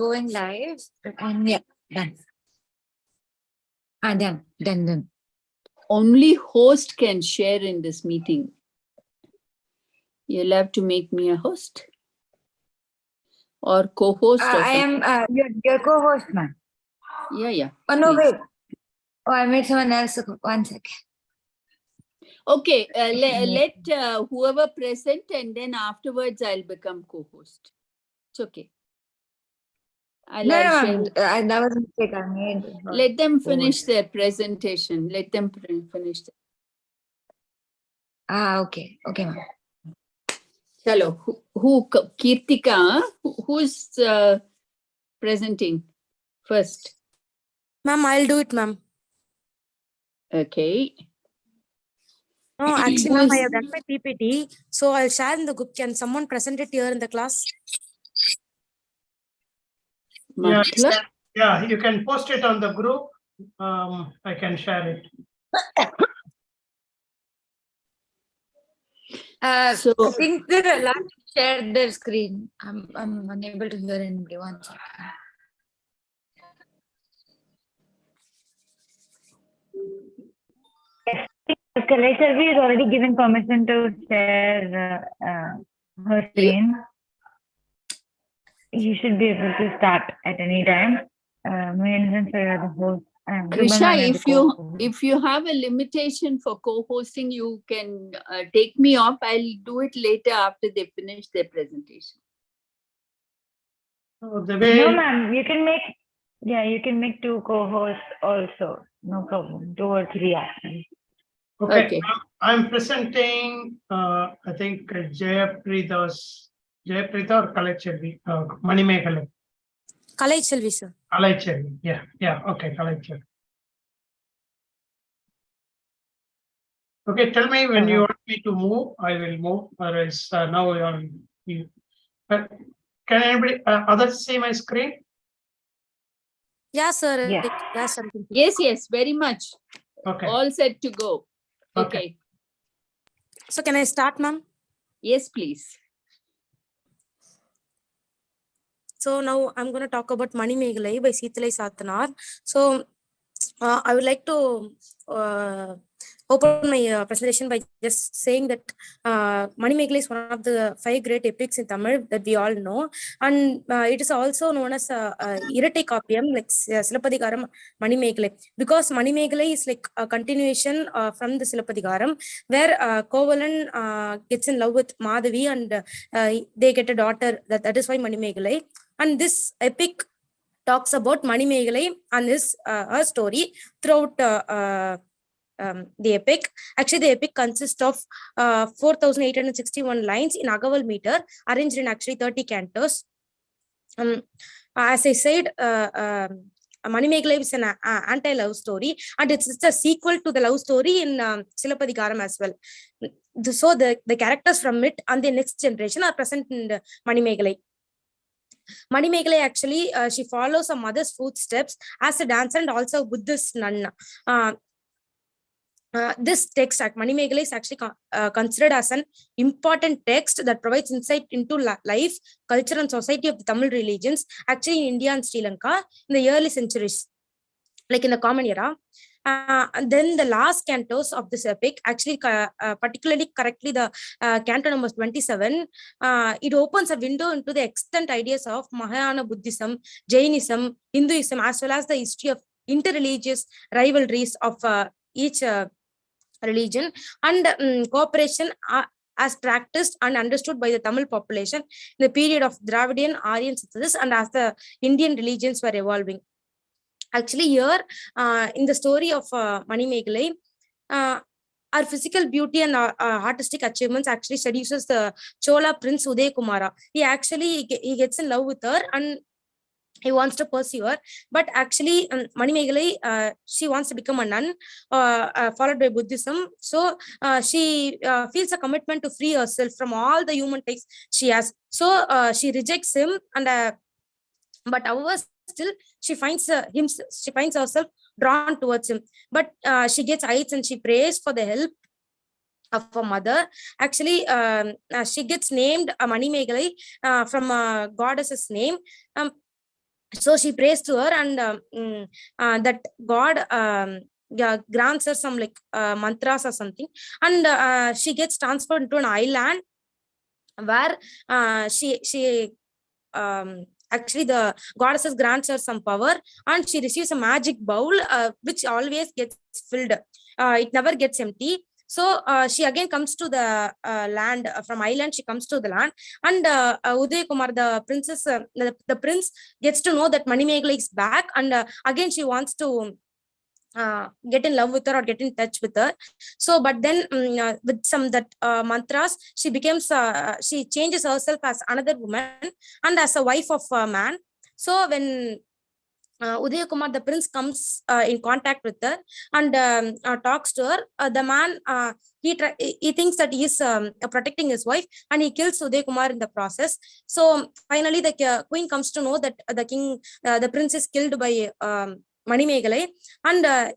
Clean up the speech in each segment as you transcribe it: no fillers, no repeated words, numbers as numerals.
going live. And yeah, done. Done. Only host can share in this meeting. You'll have to make me a host or co-host. I am your co-host, ma'am. Yeah. Oh no, please. wait. Oh, I made someone else. 1 second. Okay, let whoever present, and then afterwards I'll become co-host. It's okay. No, that was a mistake I made. Let them finish their presentation. Let them finish. Okay, ma'am. Chalo, who Kirtika? Who's presenting first? Ma'am, I'll do it, ma'am. Okay. No, actually, ma'am, I have done my PPT, so I'll share in the group. Can someone present it here in the class? Yeah, you can post it on the group. I can share it. So I think they're allowed to share their screen. I'm unable to hear anybody. 1 second. Kaleshwarvi is already given permission to share her screen. You should be able to start at any time. The host. Krisha, if you have a limitation for co-hosting, you can take me off. I'll do it later after they finish their presentation. No, ma'am, you can make 2 co-hosts also. No problem. 2 or 3 actually. Okay. I'm presenting. I think Jayaprita or Kalaichavi, Manimekale. Kalaichavi, sir. Kalaichavi. Yeah. Okay, Kalaichavi. Okay, tell me when you want me to move. I will move. Or else now you. Can anybody others see my screen? Yeah, sir. Yeah. Yes, sir. Yes, very much. Okay. All set to go. Okay. So can I start, ma'am? Yes, please. So now I'm going to talk about Mani Megalai by Seethalai Sathanar. So I would like to open my presentation by just saying that Mani Megalai is one of the 5 great epics in Tamil that we all know, and it is also known as Iratai Kappiyam, like Silappatikaram Mani Megalai, because Mani Megalai is like a continuation from the Silappatikaram, where Kovalan gets in love with Madhavi and they get a daughter. That is why Mani Megalai. And this epic talks about Mani Megalai and her story throughout the epic. Actually, the epic consists of 4,861 lines in Agaval meter, arranged in actually 30 cantos. As I said, Mani Megalai is an anti-love story, and it's a sequel to the love story in Silappatikaram as well. So the characters from it and the next generation are present in Mani Megalai. Mani Megalai actually, she follows her mother's footsteps as a dancer and also a Buddhist nun. This text, Mani Megalai, is actually considered as an important text that provides insight into life, culture, and society of the Tamil religions, actually in India and Sri Lanka in the early centuries, like in the Common Era. And then the last cantos of this epic, actually particularly correctly the canto number 27, it opens a window into the extant ideas of Mahayana Buddhism, Jainism, Hinduism, as well as the history of interreligious rivalries of each religion and cooperation as practiced and understood by the Tamil population in the period of Dravidian Aryan synthesis and as the Indian religions were evolving. Actually, here in the story of Mani Megalai, our physical beauty and artistic achievements actually seduces the Chola prince Uday Kumara. He gets in love with her and he wants to pursue her, but actually Mani Megalai, she wants to become a nun, followed by Buddhism. So she feels a commitment to free herself from all the human types she has. So she rejects him, and but however, still she finds herself drawn towards him. But she gets heights and she prays for the help of her mother. Actually, she gets named Mani Megalai from a goddess's name. So she prays to her, and that God grants her some like mantras or something, and she gets transferred into an island where she actually the goddesses grants her some power, and she receives a magic bowl which always gets filled. It never gets empty. So she again comes to the land from island. She comes to the land, and Uday Kumar, the princess, the prince gets to know that Manimegala is back, and again she wants to get in love with her or get in touch with her. So but then with some that mantras, she becomes she changes herself as another woman and as a wife of a man. So when Udaya Kumar, the prince, comes in contact with her and talks to her, the man he thinks that he is protecting his wife, and he kills Udaya Kumar in the process. So finally the queen comes to know that the prince is killed by Manimegalai, and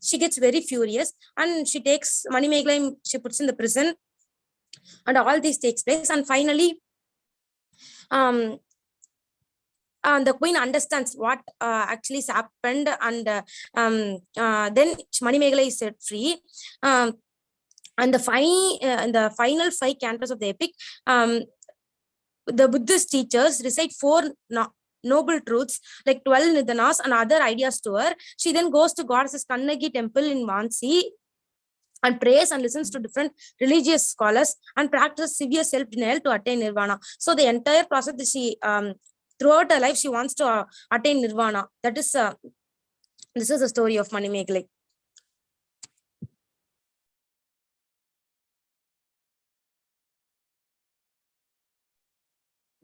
she gets very furious, and she takes Manimegalai, she puts in the prison, and all this takes place. And finally um the queen understands what actually has happened, and then Manimegalai is set free. And in the final 5 cantos of the epic, the Buddhist teachers recite 4 noble truths like 12 nidanas and other ideas to her. She then goes to goddess Kannagi temple in Mansi and prays and listens to different religious scholars and practices severe self-denial to attain nirvana. So the entire process that she throughout her life, she wants to attain nirvana. That is this is the story of Manimegalai.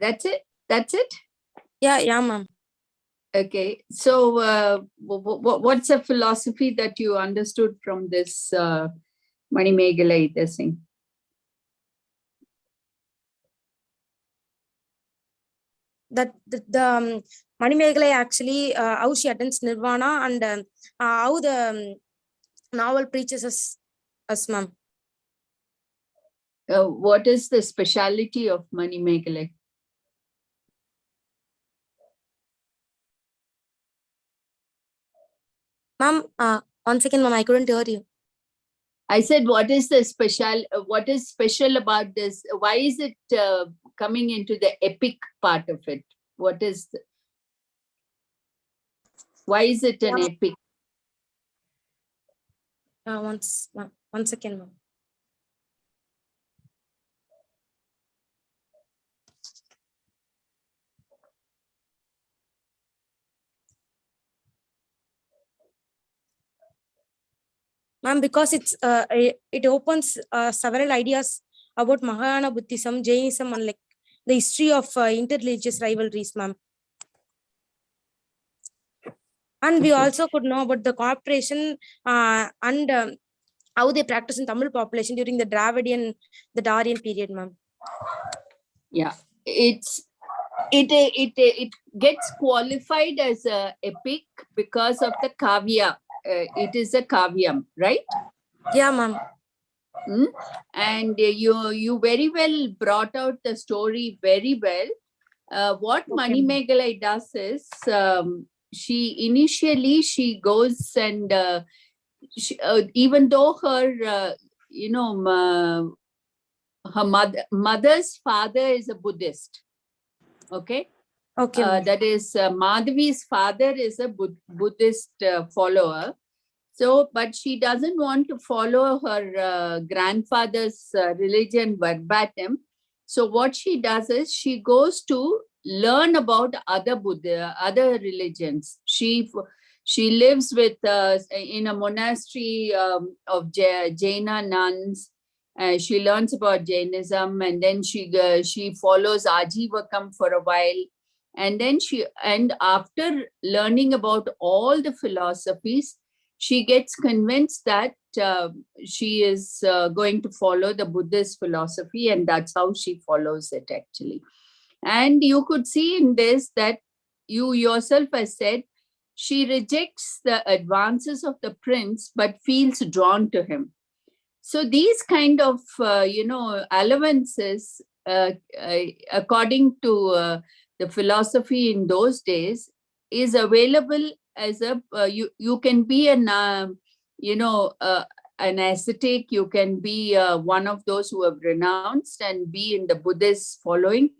That's it? That's it? Yeah, ma'am. Okay. So what's a philosophy that you understood from this Manimegalai thing? That the Manimegalai actually how she attains nirvana, and how the novel preaches us, ma'am. What is the speciality of Manimegalai? Ma'am, 1 second, ma'am, I couldn't hear you. I said, what is special about this? Why is it coming into the epic part of it? Why is it an epic? 1 second, ma'am. Ma'am, because it opens several ideas about Mahayana Buddhism, Jainism, and like the history of interreligious rivalries, ma'am. And we also could know about the cooperation and how they practice in Tamil population during the Dravidian, the Daryan period, ma'am. Yeah, it gets qualified as a epic because of the kavya. It is a kavyam, right? Yeah, ma'am. And you very well brought out the story very well. What Manimegalai does is she goes and even though her her mother's father is a Buddhist. Okay. Okay. That is Madhavi's father is a Buddhist follower. So, but she doesn't want to follow her grandfather's religion verbatim. So what she does is she goes to learn about other religions. She lives with in a monastery of Jaina nuns. She learns about Jainism, and then she follows Ajivakam for a while. And then after learning about all the philosophies, she gets convinced that she is going to follow the Buddhist philosophy, and that's how she follows it actually. And you could see in this that you yourself has said she rejects the advances of the prince but feels drawn to him. So these kind of allowances according to the philosophy in those days is available as a, you can be an, an ascetic, you can be one of those who have renounced and be in the Buddhist following,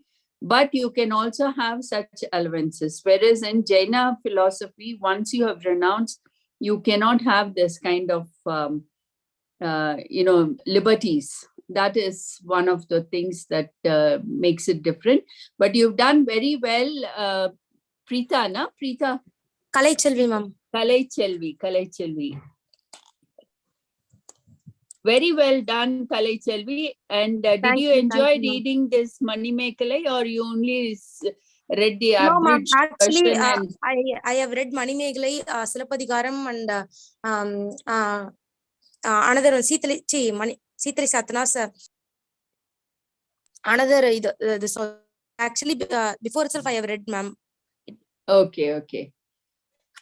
but you can also have such allowances. Whereas in Jaina philosophy, once you have renounced, you cannot have this kind of, liberties. That is one of the things that makes it different. But you've done very well, Preeta, na? Preeta? Kalai ma'am. Kalai. Very well done, Kalai Chelvi. And did you enjoy reading this Manimekalai, or you only read the abridged actually, version? And I have read Manimekalai, Silappatikaram, and another one, Sitali Satana's another. This actually before itself I have read, ma'am. Okay.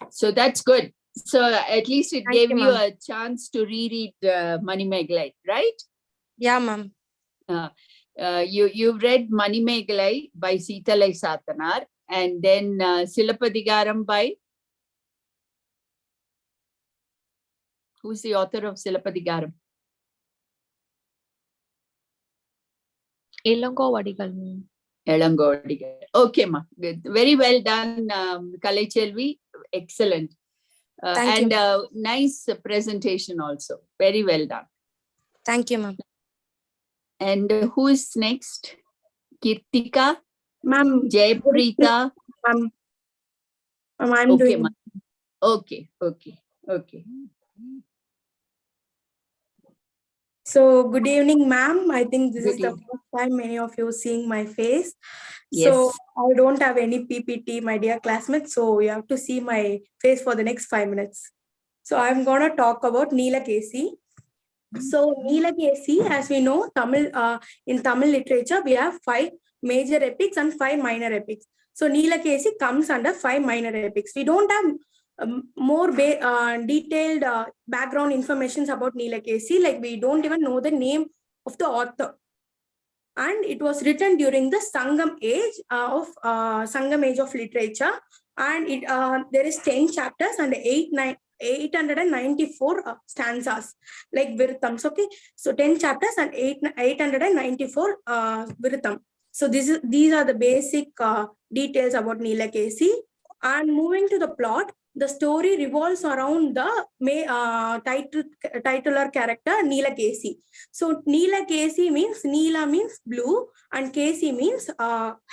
So that's good. So at least it gave you a chance to reread Manimekalai, right? Yeah, ma'am. You've read Manimekalai by Seetalai Satanar, and then Silappadigaram by, who's the author of Silappadigaram? Elangovadigal. Okay, ma. Good. Very well done, Kalai Chelvi. Excellent. Thank you. Nice presentation also. Very well done. Thank you, ma'am. And who is next? Kirtika? Ma'am. Jaipreeta? Ma'am, I'm okay, doing. Okay. So good evening, ma'am. I think this Good is the evening. first time many of you seeing my face. Yes. So I don't have any PPT, my dear classmates. So you have to see my face for the next 5 minutes. So I'm going to talk about Nilakesi. So Nilakesi, as we know, in Tamil literature, we have 5 major epics and 5 minor epics. So Nilakesi comes under 5 minor epics. We don't have more detailed background information about Nilakesi, like we don't even know the name of the author. And it was written during the Sangam age of literature, and there is 10 chapters and 894 stanzas, like Virthams. Okay, so 10 chapters and 894 Virtham. So these are the basic details about Nilakesi. And moving to the plot, the story revolves around the titular character Nilakesi. So Nilakesi means, Neela means blue and Kesi means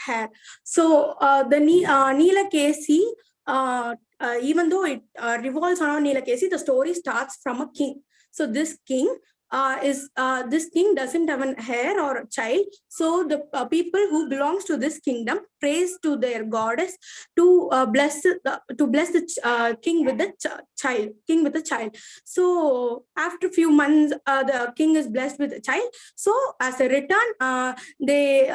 hair. So the Nilakesi, even though it revolves around Nilakesi, the story starts from a king. So this king this king doesn't have an heir or a child. So the people who belongs to this kingdom prays to their goddess to bless the king with the child. So after a few months, the king is blessed with a child. So as a return, they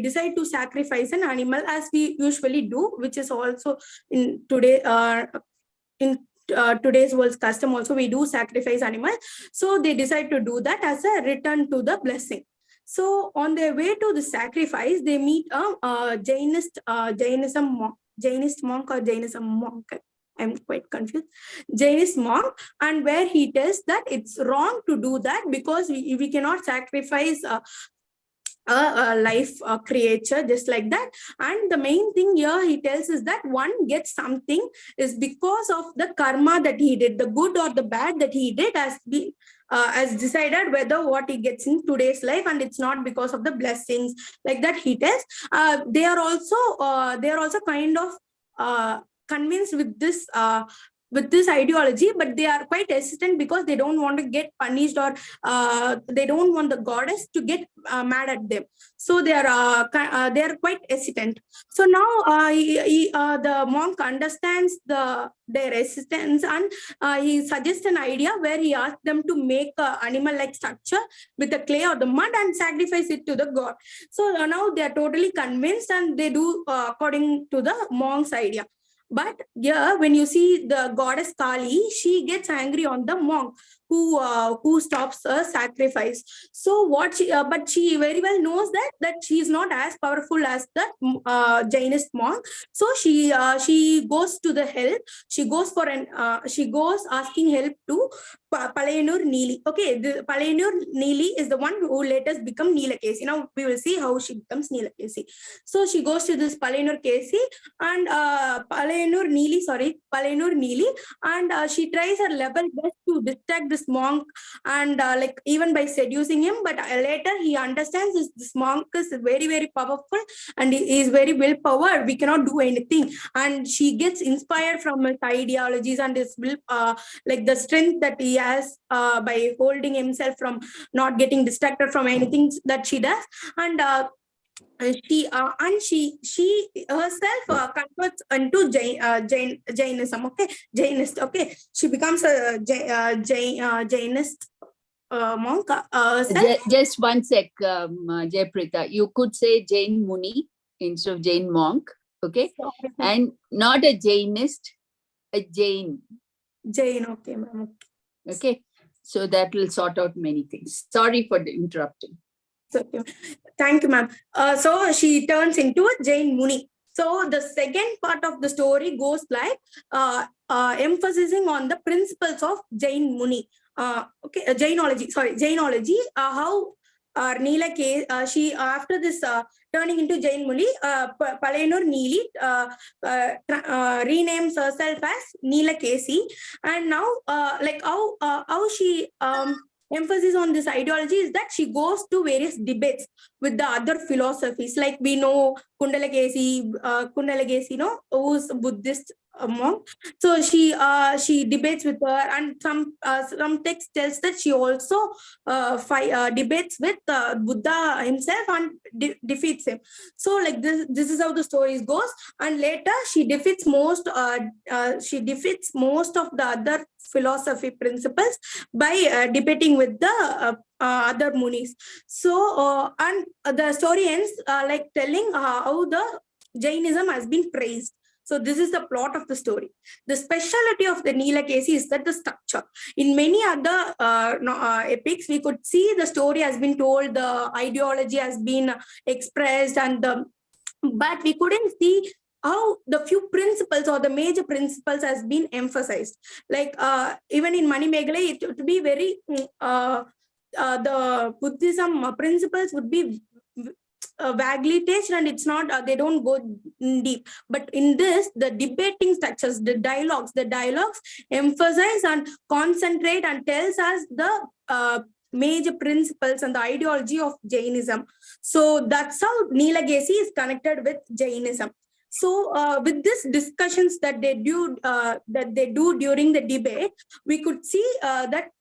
decide to sacrifice an animal, as we usually do, which is also in today's world's custom. Also, we do sacrifice animals. So they decide to do that as a return to the blessing. So on their way to the sacrifice, they meet a Jainist monk or Jainism monk. I'm quite confused. Jainist monk, and where he tells that it's wrong to do that because we cannot sacrifice a life creature just like that. And the main thing here he tells is that one gets something is because of the karma that he did, the good or the bad that he did, as decided whether what he gets in today's life, and it's not because of the blessings like that he tells. They are also kind of convinced with this ideology, but they are quite hesitant because they don't want to get punished, or they don't want the goddess to get mad at them. So they are quite hesitant. So now the monk understands their resistance, and he suggests an idea where he asks them to make an animal-like structure with the clay or the mud and sacrifice it to the god. So now they are totally convinced, and they do according to the monk's idea. But here, when you see the goddess Kali, she gets angry on the monk who stops a sacrifice. So what she but she very well knows that she is not as powerful as the Jainist monk. So she goes to the help. She goes asking help to Palayanur Neeli. Okay, the Palayanur Neeli is the one who later become Neelakesi. Now we will see how she becomes Neelakesi. So she goes to this Palayanur Kesi and Palayanur Neeli, and she tries her level best to distract this monk, and like even by seducing him. But later he understands this monk is very, very powerful and he is very willpower. We cannot do anything, and she gets inspired from his ideologies and his will, like the strength that he has by holding himself from not getting distracted from anything that she does. And she herself converts into Jainism. Okay, Jainist. Okay, she becomes a Jainist monk. Just one sec, Jayprita. You could say Jain Muni instead of Jain monk. Okay, and not a Jainist, a Jain. Jain. Okay, ma'am. Okay, so that will sort out many things. Sorry for interrupting. Okay. Thank you, ma'am. So she turns into a Jain Muni. So the second part of the story goes like emphasizing on the principles of Jain Muni. Jainology. How Neela she after this turning into Jain Muni, Palayanur Neeli renames herself as Neelakesi, and now like how she emphasis on this ideology is that she goes to various debates with the other philosophies. Like we know Kundalakesi, who's Buddhist monk. So she debates with her, and some text tells that she also debates with Buddha himself and defeats him. So like this is how the story goes, and later she defeats most of the other philosophy principles by debating with the other munis. So and the story ends like telling how the Jainism has been praised. So this is the plot of the story. The specialty of the Neelakesi is that the structure. In many other epics, we could see the story has been told, the ideology has been expressed, but we couldn't see how the few principles or the major principles has been emphasized. Like even in Manimeghalai, it would be very the Buddhism principles would be vaguely touched, and it's not they don't go deep. But in this, the debating structures, the dialogues emphasize and concentrate and tells us the major principles and the ideology of Jainism. So that's how Neelakesi is connected with Jainism. So with these discussions that they do during the debate, we could see that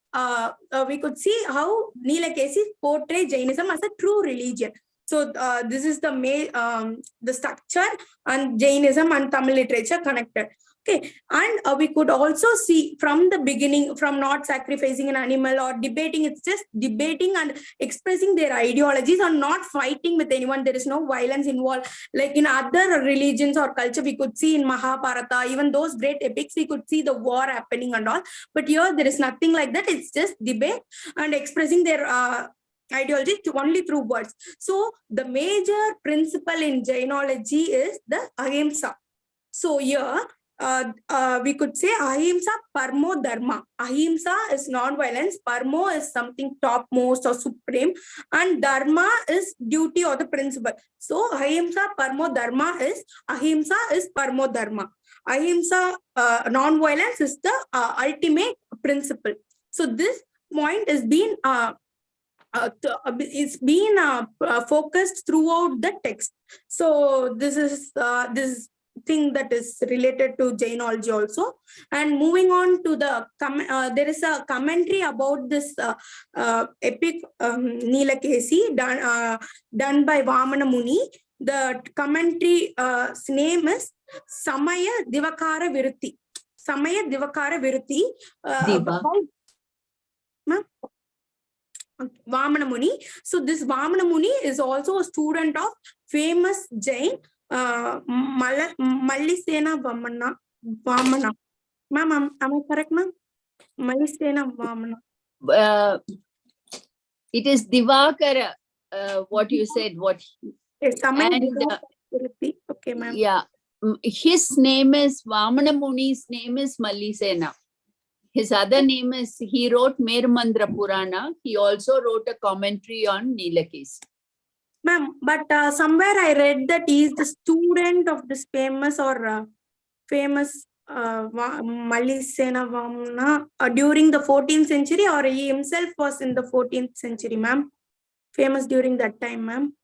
we could see how Neelakesi portray Jainism as a true religion. So this is the structure and Jainism and Tamil literature connected. Okay, and we could also see from the beginning, from not sacrificing an animal or debating, it's just debating and expressing their ideologies and not fighting with anyone. There is no violence involved. Like in other religions or culture, we could see in Mahabharata, even those great epics, we could see the war happening and all. But here, there is nothing like that. It's just debate and expressing their ideology only through words. So the major principle in Jainology is the ahimsa. So here, we could say ahimsa parmo dharma. Ahimsa is non-violence, parmo is something topmost or supreme, and dharma is duty or the principle. So ahimsa parmo dharma is parmo dharma. Ahimsa non-violence is the ultimate principle. So this point is being it's been focused throughout the text. So this is this thing that is related to Jainology also. And moving on to the there is a commentary about this epic Neelakesi done by Vamana Muni. The commentary name is Samaya Divakara Virutti. Samaya Divakara Virutti. Vamana Muni. So this Vamana Muni is also a student of famous Jain Mallisena Vamana. Ma'am, am I correct, ma'am? Mallisena Vamana. it is Divakara, what you said, what, Yes, and okay, ma'am. yeah, his name is, Vamana Muni's name is Mallisena. His other name is, he wrote Mermandra Purana. He also wrote a commentary on Nilakesi. Ma'am, but somewhere I read that he is the student of this famous Mallisena Vamana during the 14th century, or he himself was in the 14th century, ma'am. Famous during that time, ma'am.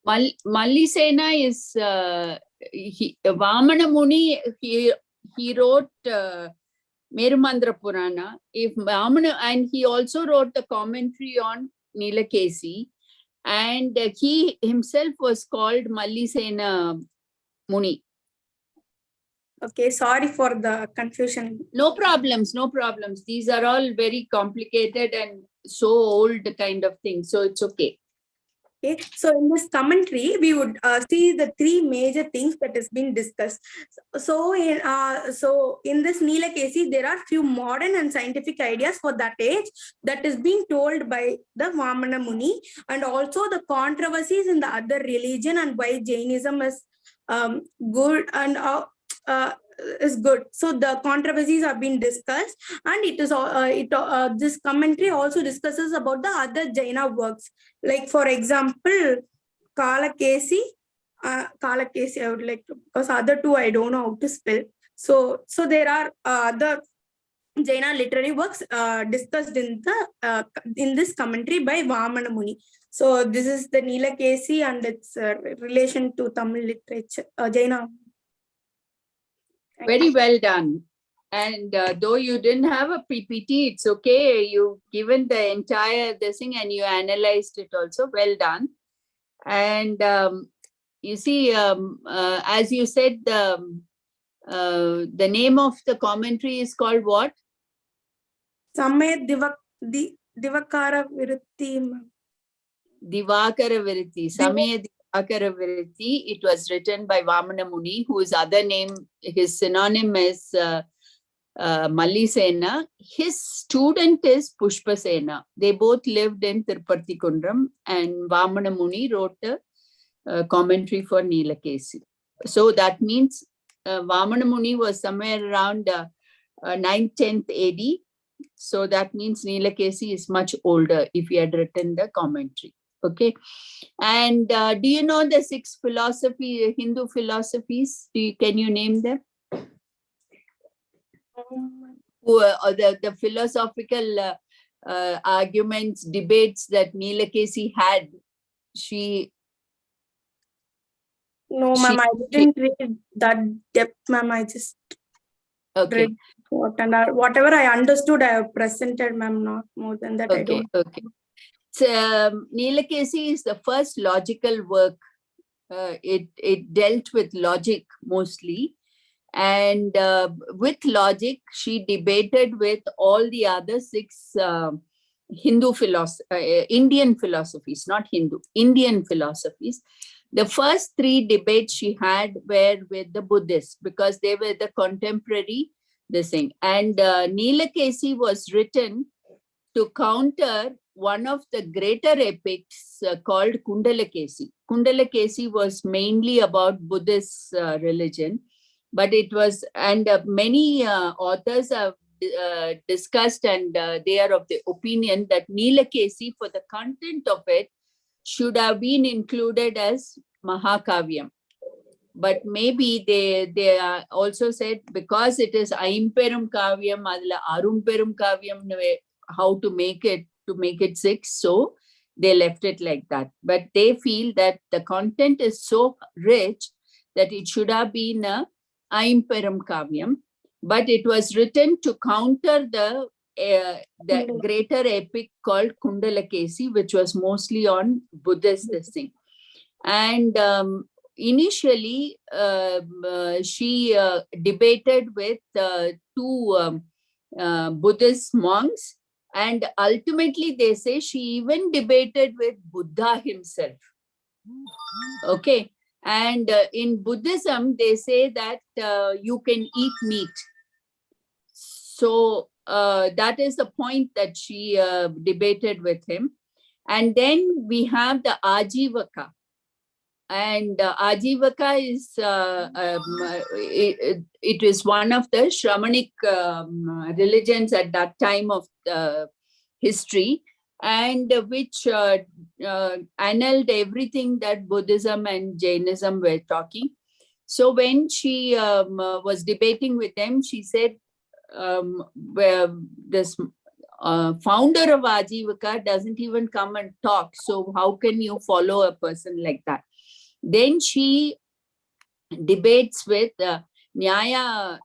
Mallisena is, Vamana Muni, he wrote Merumandra Purana. If Vamana, and he also wrote the commentary on Nilakesi, and he himself was called Mallisena Muni. Okay, sorry for the confusion. No problems, no problems. These are all very complicated and so old kind of things, so it's okay. Okay, so in this commentary, we would see the three major things that has been discussed. So in this Nilakesi, there are few modern and scientific ideas for that age that is being told by the Vamana Muni, and also the controversies in the other religion and why Jainism is good and is good. So the controversies have been discussed, and it is this commentary also discusses about the other Jaina works. Like for example, Kalakesi, Kalakesi, I would like to, because other two I don't know how to spell. So there are the Jaina literary works discussed in this commentary by Vamana Muni. So this is the Nilakesi and its relation to Tamil literature, Jaina. Very well done. And though you didn't have a PPT, it's okay. You've given the entire this thing and you analyzed it also. Well done. And you see, as you said, the name of the commentary is called what? Samay Divakara Virutti. Divakara Virutti. Samaya Divakara Virutti. It was written by Vamana Muni, whose other name, his synonym is Mallisena. His student is Pushpasena. They both lived in Tirupati Kundram, and Vamana Muni wrote a commentary for Nilakesi. So that means Vamana Muni was somewhere around 9th, 10th AD. So that means Nilakesi is much older if he had written the commentary. Okay. And do you know the 6 Hindu philosophies? Can you name them? Or the philosophical arguments, debates that Nilakesi had. No, ma'am, I didn't read that depth, ma'am. I just read whatever I understood, I have presented, ma'am. Not more than that. I don't. Okay. So, Nilakesi is the first logical work. It dealt with logic mostly. And with logic, she debated with all the other 6 Indian philosophies, not Hindu, Indian philosophies. The first 3 debates she had were with the Buddhists because they were the contemporary this thing. And Nilakesi was written to counter one of the greater epics called Kundalakesi. Kundalakesi was mainly about Buddhist religion. But it was, and many authors have discussed, and they are of the opinion that Nilakesi, for the content of it, should have been included as Mahakavyam. But maybe they are also said because it is Aimperum Kavyam, Adla Arumperum Kavyam, how to make it 6. So they left it like that. But they feel that the content is so rich that it should have been a Aimperum Kavyam, but it was written to counter the greater epic called Kundalakesi, which was mostly on Buddhist this thing. And initially, she debated with 2 Buddhist monks, and ultimately they say she even debated with Buddha himself. Okay. And in Buddhism, they say that you can eat meat. So that is the point that she debated with him. And then we have the Ajivaka. And Ajivaka is, it is one of the Shramanic religions at that time of history, and which annulled everything that Buddhism and Jainism were talking. So when she was debating with them, she said, where this founder of Ajivaka doesn't even come and talk. So how can you follow a person like that? Then she debates with Nyaya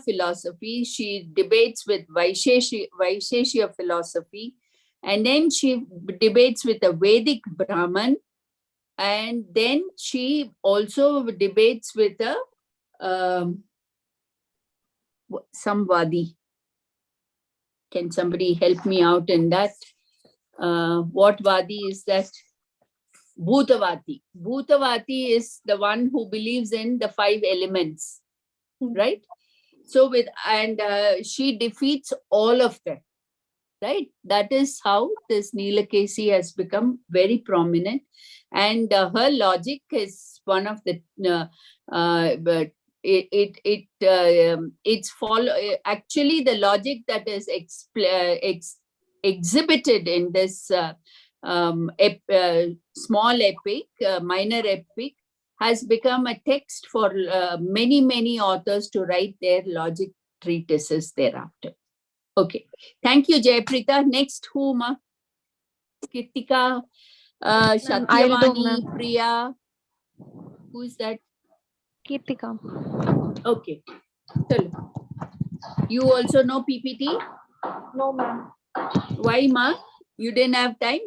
philosophy. She debates with Vaisheshya philosophy. And then she debates with a Vedic Brahman. And then she also debates with a some Vadi. Can somebody help me out in that? What Vadi is that? Bhutavati. Bhutavati is the one who believes in the 5 elements, right? So she defeats all of them, right? That is how this Nilakesi has become very prominent, and her logic is one of the but it's actually the logic that is exhibited in this small epic, minor epic, has become a text for many authors to write their logic treatises thereafter. Okay, thank you, Jayaprita. Next, who, ma? Kritika, Satyavani, Priya. Who is that? Kirtika. Okay. Chalo. You also know PPT? No, ma'am. Why, ma? You didn't have time?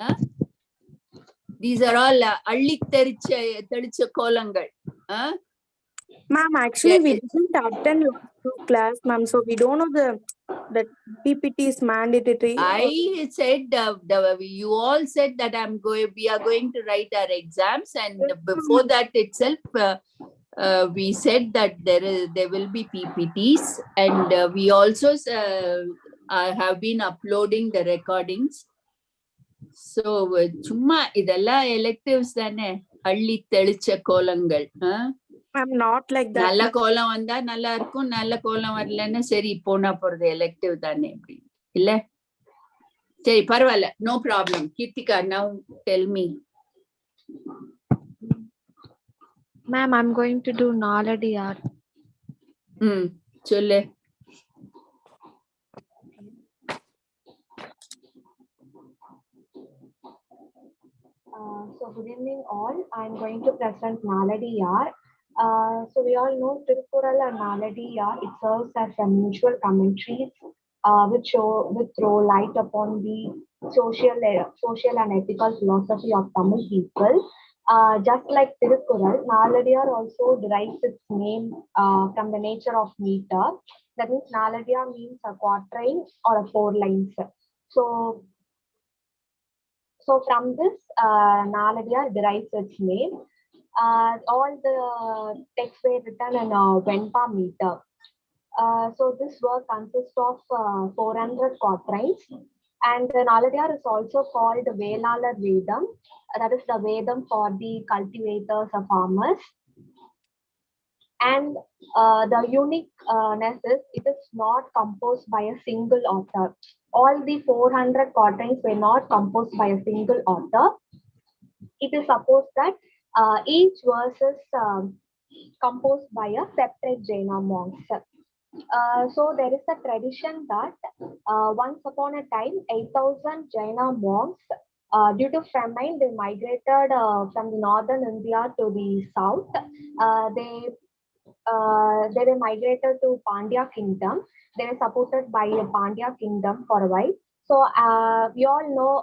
Huh? These are all Allik Tericha Kolangal. Huh? Ma'am, actually, we didn't attend class, ma'am. So we don't know the PPT is mandatory. I said you all said that we are going to write our exams, and before that itself we said that there will be PPTs, and we also have been uploading the recordings. So chumma idella electives thane alli telicha kolangal. I'm not like that. நல்ல கோலம் வந்தா நல்லா இருக்கும், நல்ல கோலம் வரலன்னா சரி போனா போறது எலெக்டிவ் தானே அப்படின்னு இல்ல. சரி பரவாயில்ல, no problem. Keerthika, now tell me. Ma'am, I'm going to do Naladiyar. சொல்லு. So good evening all. I'm going to present Naladiyar. So we all know Tirukkural and Naladiyar. It serves as a mutual commentaries which throw light upon the social and ethical philosophy of Tamil people. Just like Tirukkural, Naladiyar also derives its name from the nature of meter. That means Naladiyar means a quatrain or a 4 lines. So from this, Naladiyar derives its name. All the texts were written in Venpa meter. So this work consists of 400 quatrains, and Naladiyar is also called Velalar Vedam. That is the Vedam for the cultivators or farmers. And the uniqueness is it is not composed by a single author. All the 400 quatrains were not composed by a single author. It is supposed that each verse is composed by a separate Jaina monks. So there is a tradition that once upon a time, 8,000 Jaina monks, due to famine, they migrated from northern India to the south. They were migrated to Pandya kingdom. They were supported by a Pandya kingdom for a while. So we all know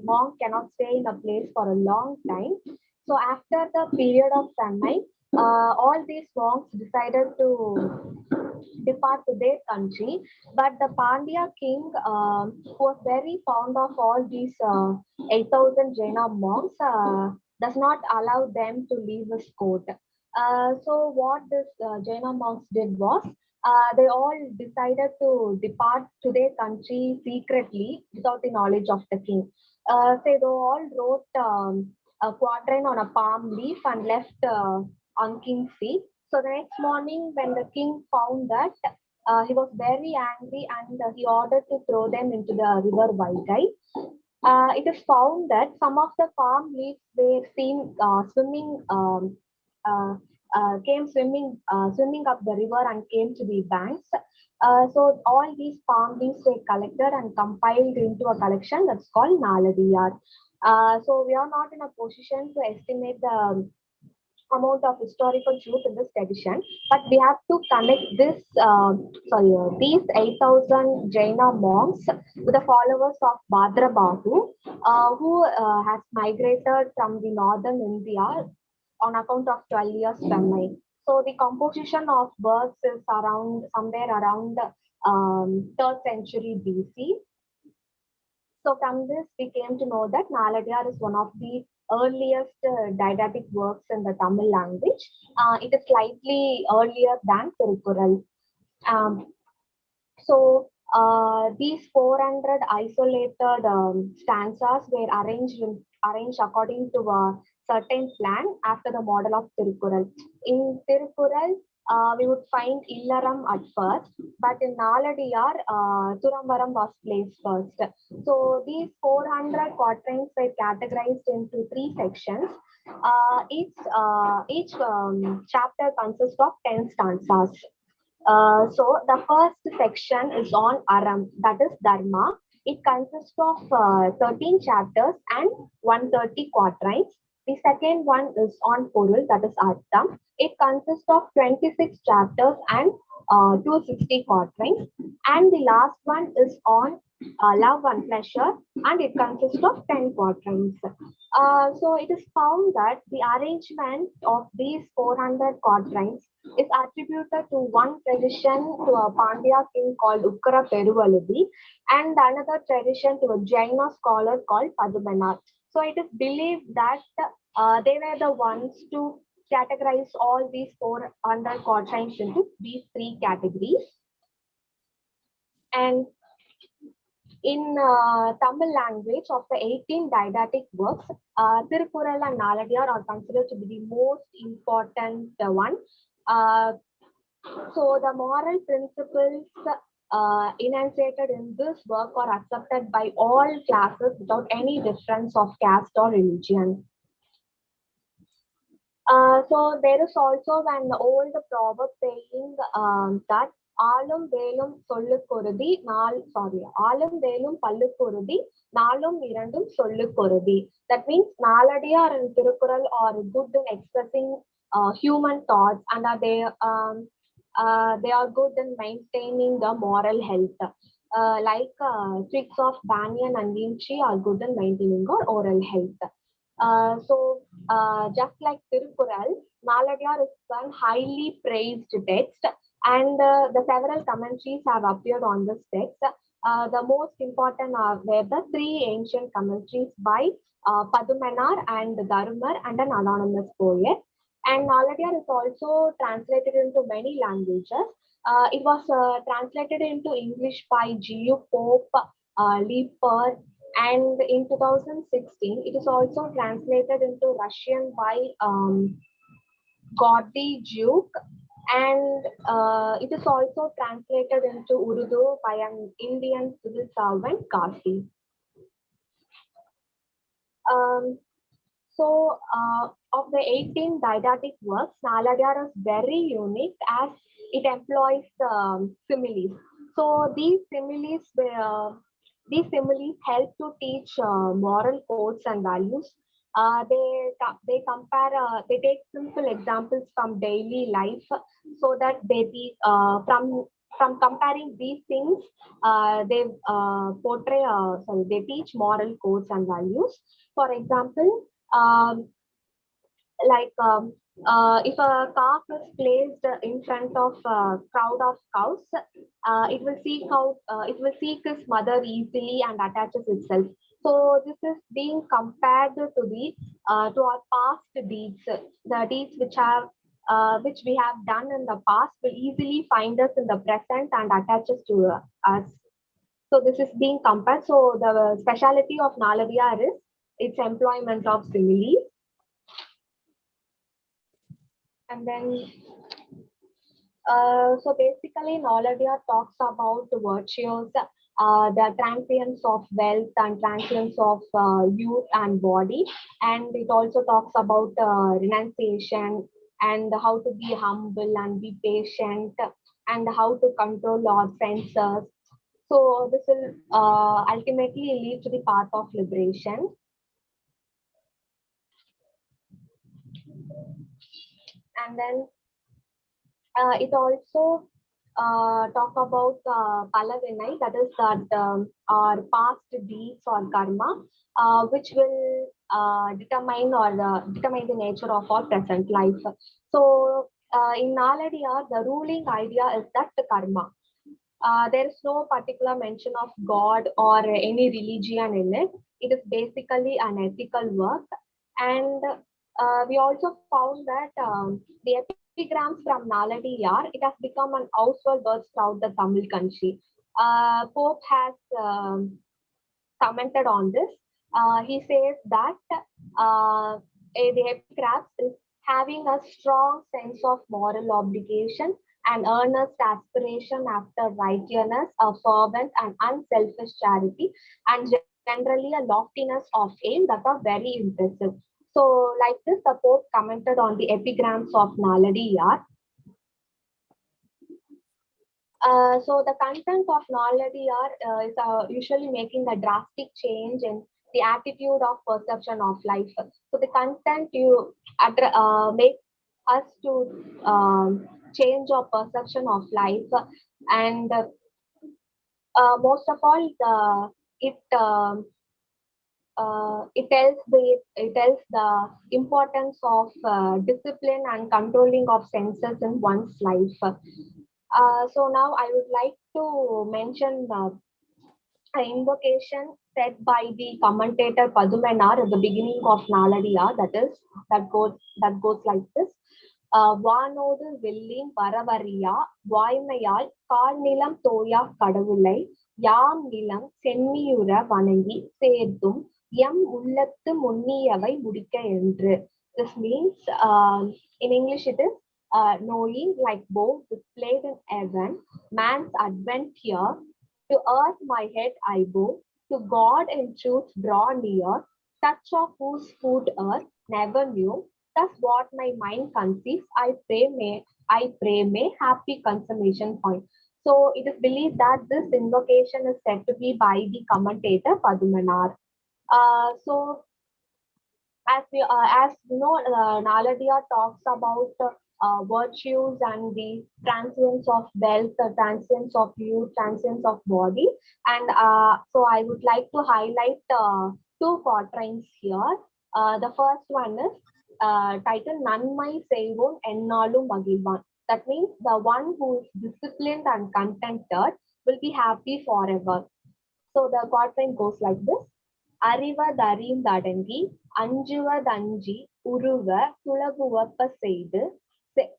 monk cannot stay in a place for a long time. So after the period of famine, all these monks decided to depart to their country. But the Pandya king, who was very fond of all these 8,000 Jaina monks, does not allow them to leave his court. So what this Jaina monks did was they all decided to depart to their country secretly without the knowledge of the king. So they all wrote a quatrain on a palm leaf and left on king's feet. So the next morning, when the king found that, he was very angry and he ordered to throw them into the river Vaigai. It is found that some of the palm leaves were seen swimming, uh, came swimming up the river and came to the banks. So all these palm leaves were collected and compiled into a collection that's called Naladiyar. So we are not in a position to estimate the amount of historical truth in this tradition, but we have to connect these 8,000 Jaina monks with the followers of Bhadrabahu, who has migrated from the northern India on account of 12 years famine. So the composition of works is somewhere around 3rd century BC. So from this, we came to know that Naladiyar is one of the earliest didactic works in the Tamil language. It is slightly earlier than Tirukkural. Um, these 400 isolated stanzas were arranged according to a certain plan after the model of Tirukkural. In Tirukkural, we would find Illaram at first, but in Naladiyar, Turambaram was placed first. So these 400 quatrains were categorized into 3 sections. Each chapter consists of 10 stanzas. So the first section is on Aram, that is Dharma. It consists of 13 chapters and 130 quatrains. The second one is on Purul, that is Artham. It consists of 26 chapters and 260 quatrains. And the last one is on Love and Pleasure, and it consists of 10 quatrains. So it is found that the arrangement of these 400 quatrains is attributed to one tradition to a Pandya king called Ukkara Peruvaludi and another tradition to a Jaina scholar called Padumenar. So it is believed that they were the ones to categorize all these 400 quatrains into these 3 categories. And in Tamil language, of the 18 didactic works, Tirukkural and Naladiyar are considered to be the most important one. So the moral principles enunciated in this work are accepted by all classes without any difference of caste or religion. So there is also an old proverb saying that ஆளும் வேலும் சொல்லுக்குருதி ஆளும் வேலும் பல்லுக்குருதி நாளும் இரண்டும் சொல்லுக்குருதி. That means Naladiyar and Tirukkural are good in expressing human thoughts, and they are good in maintaining the moral health. Like tricks of Banyan and Vinci are good in maintaining our oral health. Just like Tirukkural, Naladiyar is one highly praised text, and the several commentaries have appeared on this text. The most important were the 3 ancient commentaries by Padumenar and Dharmar and an anonymous poet. And Naladiyar is also translated into many languages. It was translated into English by G.U. Pope, Leeper, and in 2016, it is also translated into Russian by Gordy Duke, and it is also translated into Urdu by an Indian civil servant, Kasi. Of the 18 didactic works, Naladiyar is very unique as it employs similes. So these similes help to teach moral codes and values. They compare, they take simple examples from daily life, so that they from comparing these things, they they teach moral codes and values. For example, if a calf is placed in front of a crowd of cows, it will seek its mother easily and attaches itself. So this is being compared to our past deeds, the deeds which have which we have done in the past will easily find us in the present and attaches to us. So this is being compared. So the speciality of Naladiyar is its employment of similes. And then, so basically Naladiyar talks about the virtues, the transience of wealth and transience of youth and body. And it also talks about renunciation and how to be humble and be patient and how to control our senses. So this will ultimately lead to the path of liberation. And then it also talk about Palavinai, that is that our past deeds or karma, which will determine the nature of our present life. So in Naladiyar, the ruling idea is that the karma. There is no particular mention of God or any religion in it. It is basically an ethical work. And we also found that the epigrams from Naladiyar, it has become an household word throughout the Tamil country. Pope has commented on this. He says that the epigraph is having a strong sense of moral obligation and earnest aspiration after righteousness, a fervent and unselfish charity, and generally a loftiness of aim that are very impressive. So, like this, the Pope commented on the epigrams of Naladiyar. So the content of Naladiyar is usually making a drastic change in the attitude of perception of life. So the content you make us to change our perception of life, and most of all, it tells the importance of discipline and controlling of senses in one's life. So now I would like to mention an invocation said by the commentator Padumenar at the beginning of Naladiyar, that goes like this. வானோடு வெள்ளின் வரவறியா வாய்மையால் கால் நிலம் தோயா கடவுளை யாம் நிலம் சென்னியுற வணங்கி சேர்த்தும் M உள்ளத்து முன்னியவை முடிக்க என்று. This means in English it is knowing like bow displayed in heaven, man's advent here, to earth my head I bow, to God in truth draw near, touch of whose food earth never knew. Thus what my mind conceives, I pray may happy consummation point. So it is believed that this invocation is said to be by the commentator Padumanar. So as you know, Naladiyar talks about virtues and the transience of wealth, the transience of youth, transience of body. And so I would like to highlight two quatrains here. The first one is titled Nanmai Seivon Ennalum Magilvan. That means the one who is disciplined and contented will be happy forever. So the quatrain goes like this. அறிவதறிந்தடங்கி அஞ்சுவதஞ்சி உருவ துலகுவப்ப செய்து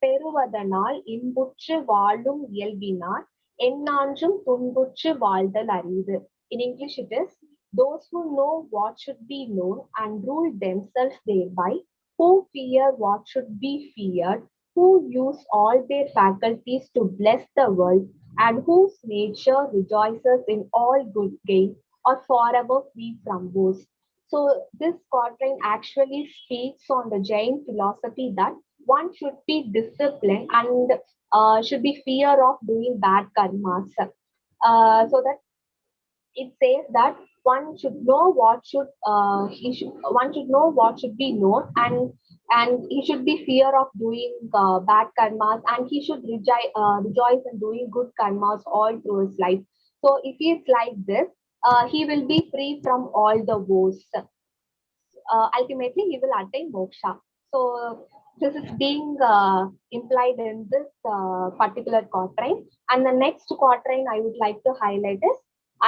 பெறுவதனால் இன்புற்று வாழும் இயல்பினார் எந்நான்றும் துன்புற்று வாழ்தல் அரிது. In English it is, those who know what should be known and rule themselves thereby, who fear what should be feared, who use all their faculties to bless the world, and whose nature rejoices in all good gain, are forever free from woes. So this quatrain actually speaks on the Jain philosophy that one should be disciplined and should be fear of doing bad karmas. So that it says that one should know what should be known, and he should be fear of doing bad karmas, and he should rejoice in doing good karmas all through his life. So if he is like this, he will be free from all the woes. Ultimately, he will attain moksha. So this is being implied in this particular quatrain. And the next quatrain I would like to highlight is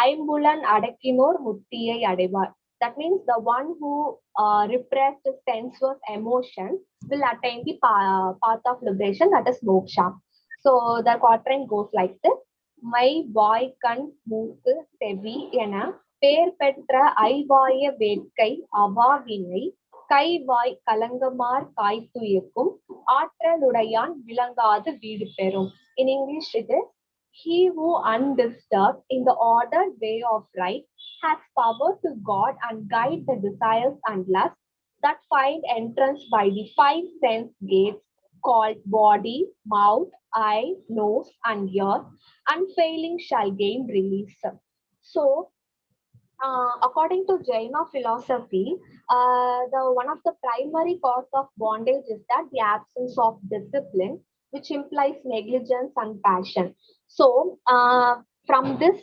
Aimbulan Adakinor Muttiyai Adevar. That means the one who repressed his sensuous emotion will attain the path of liberation, that is moksha. So the quatrain goes like this. மை வாய்கண் மூக்கு செவி என பேர் பெற்ற ஐவாய வேட்கை அவாவினை கைவாய் கலங்கமார் காய்த்துயக்கும் ஆற்றலுடையான் விளங்காது வீடு பெறும். In English it is, he who undisturbed in the ordered way of right has power to guard and guide the desires and lusts that find entrance by the 5 sense gates called body, mouth, eye, nose, and ear, unfailing shall gain release. So, according to Jaina philosophy, the one of the primary cause of bondage is that the absence of discipline, which implies negligence and passion. So, from this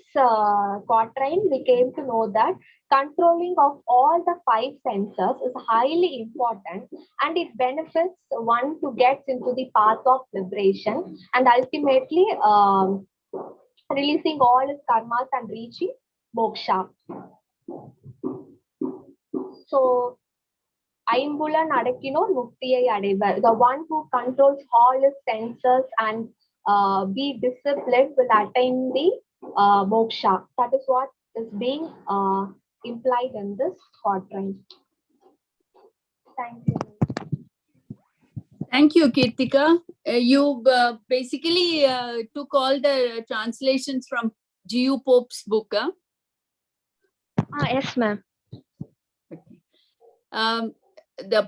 quatrain, we came to know that controlling of all the 5 senses is highly important, and it benefits one to get into the path of liberation and ultimately releasing all his karmas and reaching moksha. So, ஐம்புலன் அடக்கினோர் முக்தியை அடைவர். The one who controls all his senses and be disciplined will attain the moksha. That is what is being implied in this quatrain. Thank you. Thank you, Kirtika. You basically took all the translations from G.U. Pope's book. Huh? Yes, ma'am. Okay.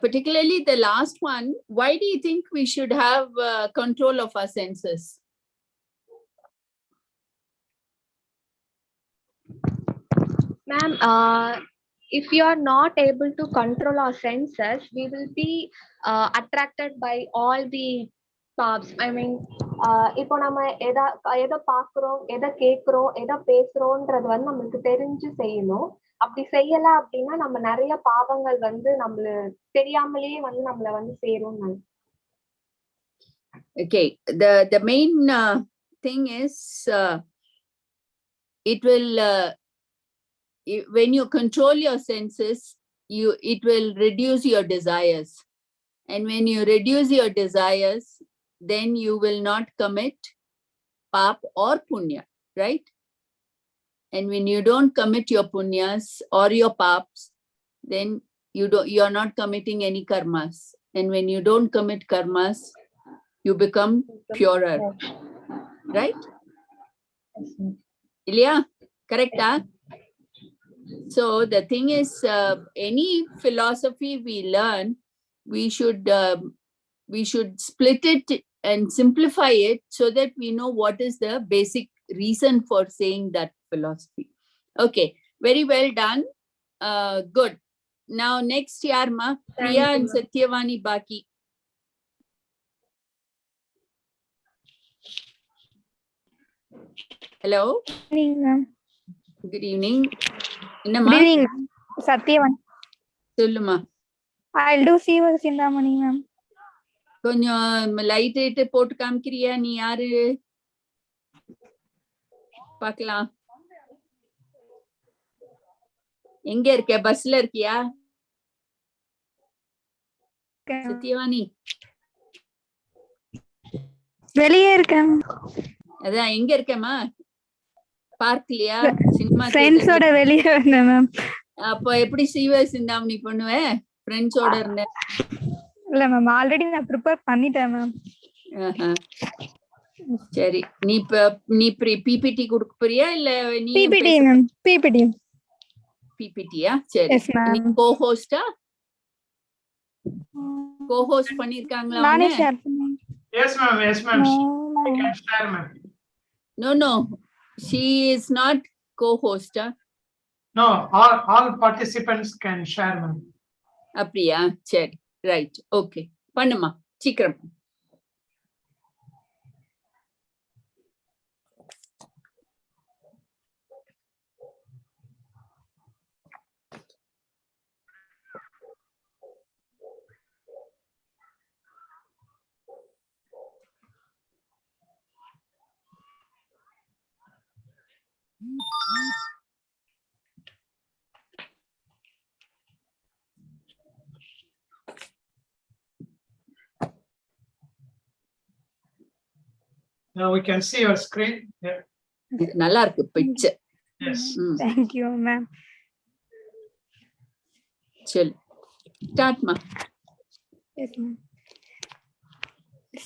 Particularly the last one, why do you think we should have control of our senses? Ma'am, if you are not able to control our senses, we will be attracted by all the paths. I mean, இப்போ நம்ம எதை பார்க்குறோம், எதை கேட்குறோம், எதை பேசுறோன்றது வந்து நம்மளுக்கு தெரிஞ்சு செய்யணும். அப்படி செய்யல அப்படின்னா நம்ம நிறைய பாவங்கள் வந்து நம்மள தெரியாமலேயே வந்து நம்மள வந்து சேரும். Okay, the main thing is it will when you control your senses, it will reduce your desires, and when you reduce your desires, then you will not commit pap or punya, right? And when you don't commit your punyas or your paps, then you are not committing any karmas, and when you don't commit karmas, you become purer, right? Ilya, correct? So the thing is, any philosophy we learn, we should split it and simplify it so that we know what is the basic reason for saying that philosophy. Okay, very well done. Good. Now next Yarma, Priya and Satyavani Baki. Hello. Good evening, ma'am. Good evening. Good evening, ma'am. Satyavan. Solluma. I'll do Siva Sindhamani, ma'am. கொஞ்சம் light rate போட்டு காமிக்கிறியா? நீ யாரு பார்க்கலாம். எங்க இருக்க? பஸ்ல இருக்கியா சத்யவாணி? வெளியே இருக்கேன். அதான் எங்க இருக்கேம்மா? பார்க்கலையா? சினிமா ஃப்ரெண்ட்ஸோட வெளியே வந்தேன் மேம். அப்போ எப்படி சீவ சிந்தாமணி பண்ணுவேன்? ஃப்ரெண்ட்ஸோட இருந்தேன். இல்ல மேம், ஆல்ரெடி நான் ப்ரிப்பேர் பண்ணிட்டேன் மேம். சரி, நீ பிபிடி கொடுக்க போறியா இல்ல நீ? PPT ma'am. பிபிடி. பிபிடியா? சரி. நீ கோ-ஹோஸ்டா? கோ-ஹோஸ்ட் பண்ணிருக்காங்களா? நானே ஷேர் பண்ணேன். Yes ma'am, yes ma'am. I can share ma'am. No, she is not co-host. No, all participants can share ma'am. அப்படியா? சரி, ரைட், ஓகே, பண்ணுமா சீக்கிரம். Now we can see your screen. Yeah. நல்லா இருக்கு picture. Yes. Thank you, ma'am. Chill. Start, ma. Yes, ma'am.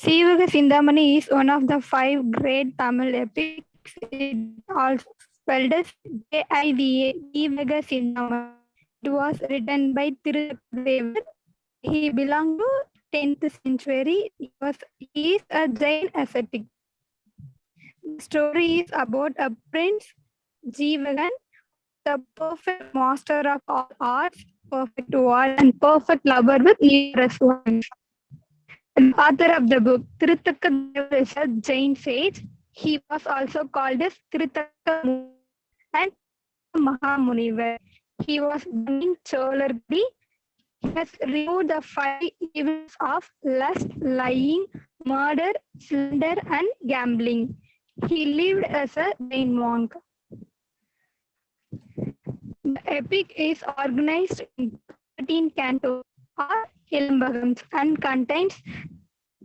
Sivaga Sindhamani is one of the 5 great Tamil epics. It also spelled as Jiva, Sivaga Sindhamani. It was written by Tiruthakkadeva. He belonged to 10th century. He is a Jain ascetic. The story is about a prince, Jivagan, the perfect master of all arts, perfect ward, and perfect lover with numerous wives. The author of the book, Tiruthakkadeva, is a Jain sage. He was also called as Tiruthakkadeva and Mahamunivar. He was born in Cholargiri. He has removed the 5 evils of lust, lying, murder, slander, and gambling. He lived as a Jain monk. The epic is organized in 13 cantos or ilambagams and contains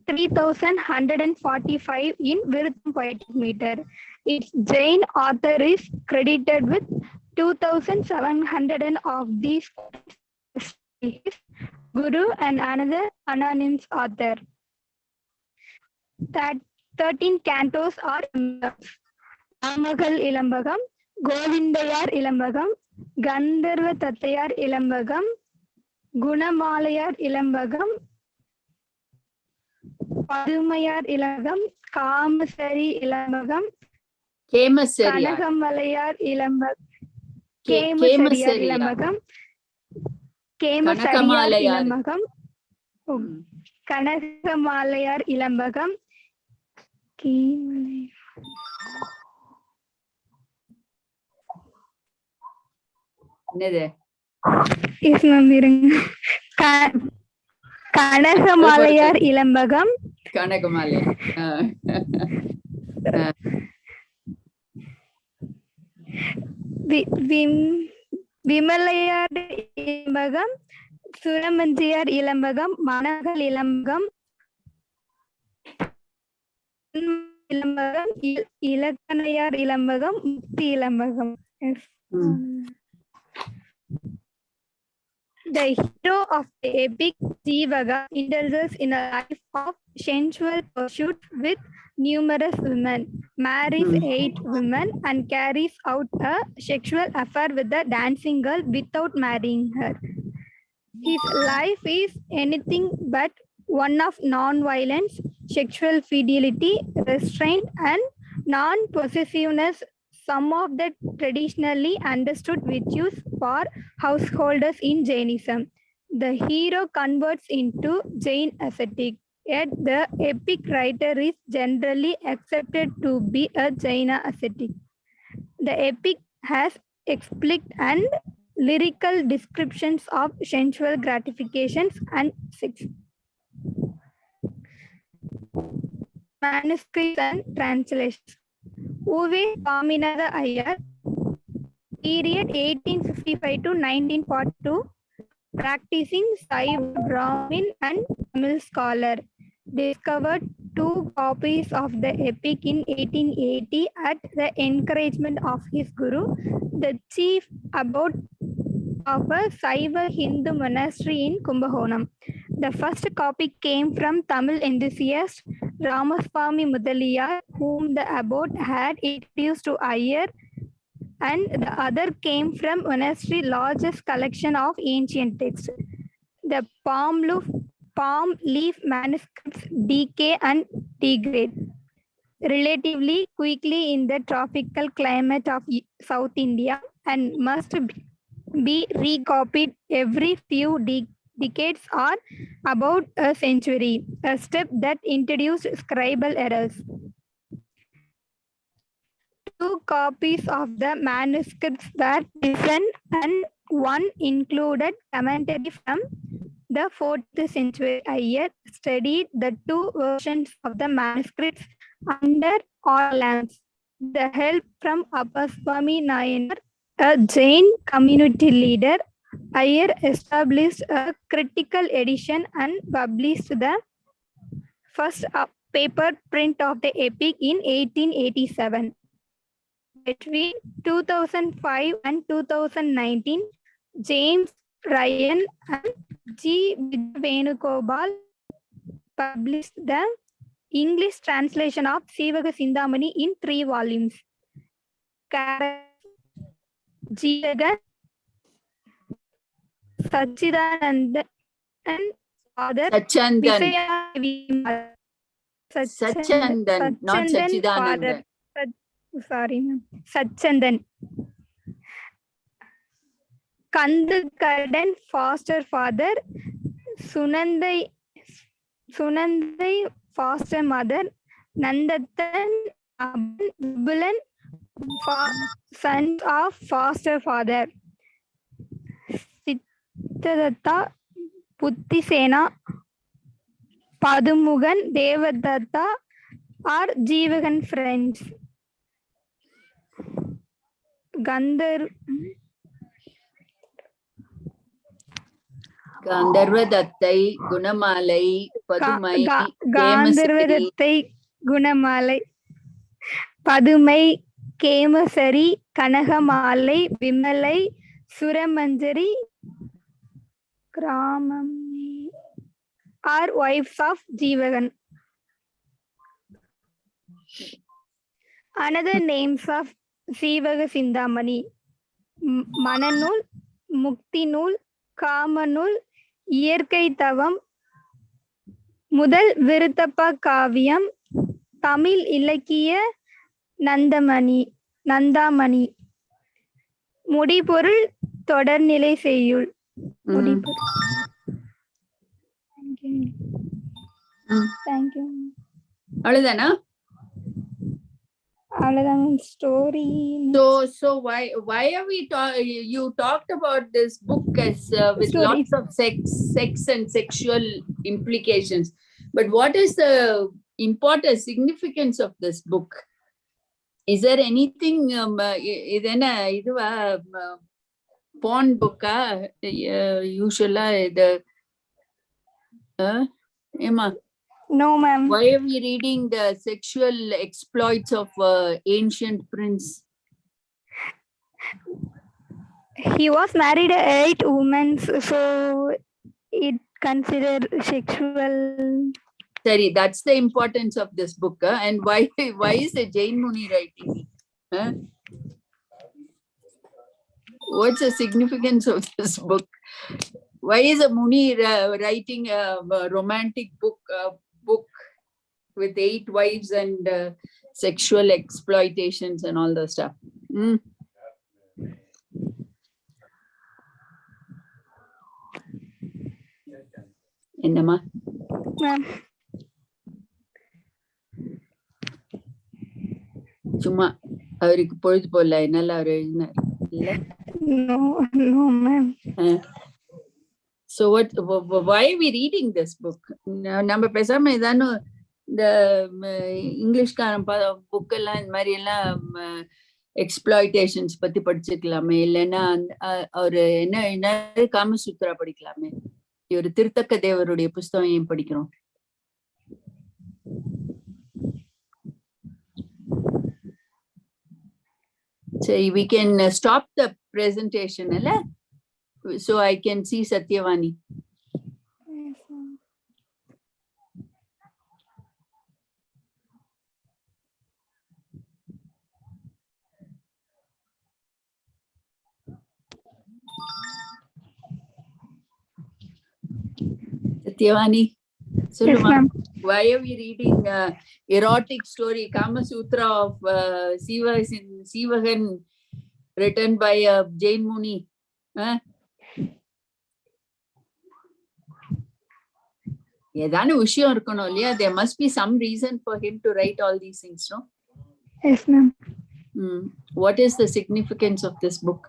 3,145 in Virtham poetic meter. Its Jain author is credited with 2,700 of these his guru and another anonymous author. That 13 cantos are Amagal Ilambagam, Govindayar Ilambagam, Gandharva Tattayar Ilambagam, Gunamalayar Ilambagam, Padumayar Ilambagam, Kamasari Ilambagam, Kemasariyar. Kanagamalayar Ilambagam, Kemasariyar. Ilambagam, Kemasariyar Kanakamalayar. Ilambagam, Kanagamalayar Ilambagam, என்னது? Yes, ma'am. Kanagamalayar Ilambagam, கனகமாலையார். Vimalayar Ilambagam, Suramanjiyar Ilambagam, Managal Ilambagam, Ilambagam, Ilakanayar Ilambagam, Mukti Ilambagam. Yes. The hero of the epic Jivaga indulges in a life of sensual pursuit with numerous women, marries 8 women, and carries out a sexual affair with the dancing girl without marrying her. His life is anything but one of non-violence, sexual fidelity, restraint, and non-possessiveness, some of the traditionally understood virtues for householders in Jainism. The hero converts into Jain ascetic, yet the epic writer is generally accepted to be a Jaina ascetic. The epic has explicit and lyrical descriptions of sensual gratifications and sex. Manuscripts and translations. Uve Swaminatha Iyer, period 1855 to 1942, practicing Saiva Brahmin and Tamil scholar, discovered 2 copies of the epic in 1880 at the encouragement of his guru, the chief abbot of a Saiva Hindu monastery in Kumbakonam. The first copy came from Tamil enthusiast Ramaswamy Mudaliyar, whom the abbot had introduced to Iyer, and the other came from monastery largest collection of ancient texts. The palm leaf manuscripts decay and degrade relatively quickly in the tropical climate of South India and must be recopied every few decades or about a century, a step that introduced scribal errors. 2 copies of the manuscripts were present and one included commentary from the 4th century. Iyer studied the 2 versions of the manuscripts under all lamps. The help from Appaswamy Nayanar, a Jain community leader, Iyer established a critical edition and published the first newspaper print of the epic in 1887. Between 2005 and 2019, James Ryan and G. Venugopal published the English translation of Sivaga Sindhamani in 3 volumes. Jeevagan, Sachidanand and father Sachandan. Sachandan, not father. Sachidanandan. Sorry, ma'am. Sachandan. Kandakardan, foster father. Sunandai, foster mother. Nandathan, Bulan, sons of foster father. Siddhadatta, Puttisena, Padumugan, Devadatta are Jeevagan friends. Gandharvadattai, Gunamalai, Padumai, Gandharvadattai, Gunamalai, Padumai, Kemasari, Kanahamalai, Vimalai, Suramanjari, Gramami are wives of Jeevagan. Another names of Sivaga Sindhamani: Mananul, Muktinul, Kamanul, Iyarkai Tavam, Mudal Virutappa Kaviyam, Tamil Ilakkiya Nandamani, Mudipurul Thodarnilai Seyyul. Thank you. Thank you. Aladana? Story. So why are we you talked about this book as with Story. lots of sex and sexual implications, but what is the important significance of this book? Is there anything porn book usually the Emma? No, ma'am. Why are we reading the sexual exploits of ancient prince? He was married 8 women, so it considered sexual. Sorry, that's the importance of this book. And why is a Jain Muni writing it? What's the significance of this book? Why is a Muni writing a romantic book with 8 wives and sexual exploitations and all the stuff? Enama? Ma'am. சும்மா அவருக்கு பொழுது போல என்னால அவர் எழுதினார் இல்ல? No, ma'am. So why are we reading this book? நம்ம பேசாம ஏதானு இந்த இங்கிலீஷ்காரன் புக் எல்லாம் இந்த மாதிரி எல்லாம் எக்ஸ்ப்ளாய்டேஷன்ஸ் பத்தி படிச்சுக்கலாமே, இல்லைன்னா அவரு என்ன காமசூத்ரா படிக்கலாமே. இவர் திருத்தக்க தேவருடைய புஸ்தகம் ஏன் படிக்கிறோம்? So we can stop the presentation, so I can see Satyavani. Satyavani, Suluma, why are we reading erotic story Kama Sutra of Sivagan written by Jain Muni? ஏதான விஷயம் இருக்கணும் இல்லையா? There must be some reason for him to write all these things, no? Yes, ma'am. What is the significance of this book?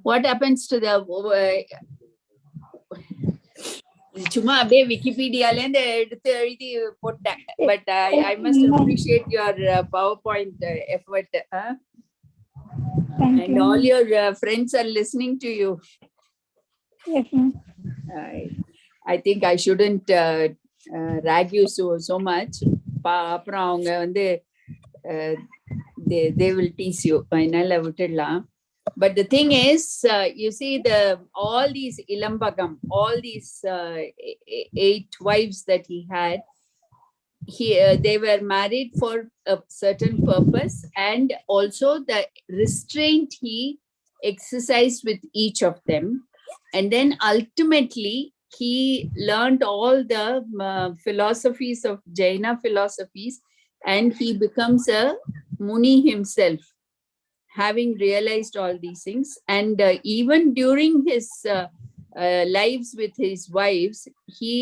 What happens to the சும்மா அப்படியே விக்கிபீடியால இருந்து எடுத்து எழுதி போட்டேன், but I must appreciate your PowerPoint effort. Thank And you. all your friends are listening to you. Yes, ma'am. I think I shouldn't rag you so much. அப்புறம் அவங்க வந்து they will tease you. அதனால விட்டுடலாம். But the thing is, you see all these Ilambagam, all these 8 wives that he had, they were married for a certain purpose, and also the restraint he exercised with each of them. And then ultimately, he learned all the philosophies of Jaina philosophies, and he becomes a Muni himself, having realized all these things. And even during his lives with his wives, he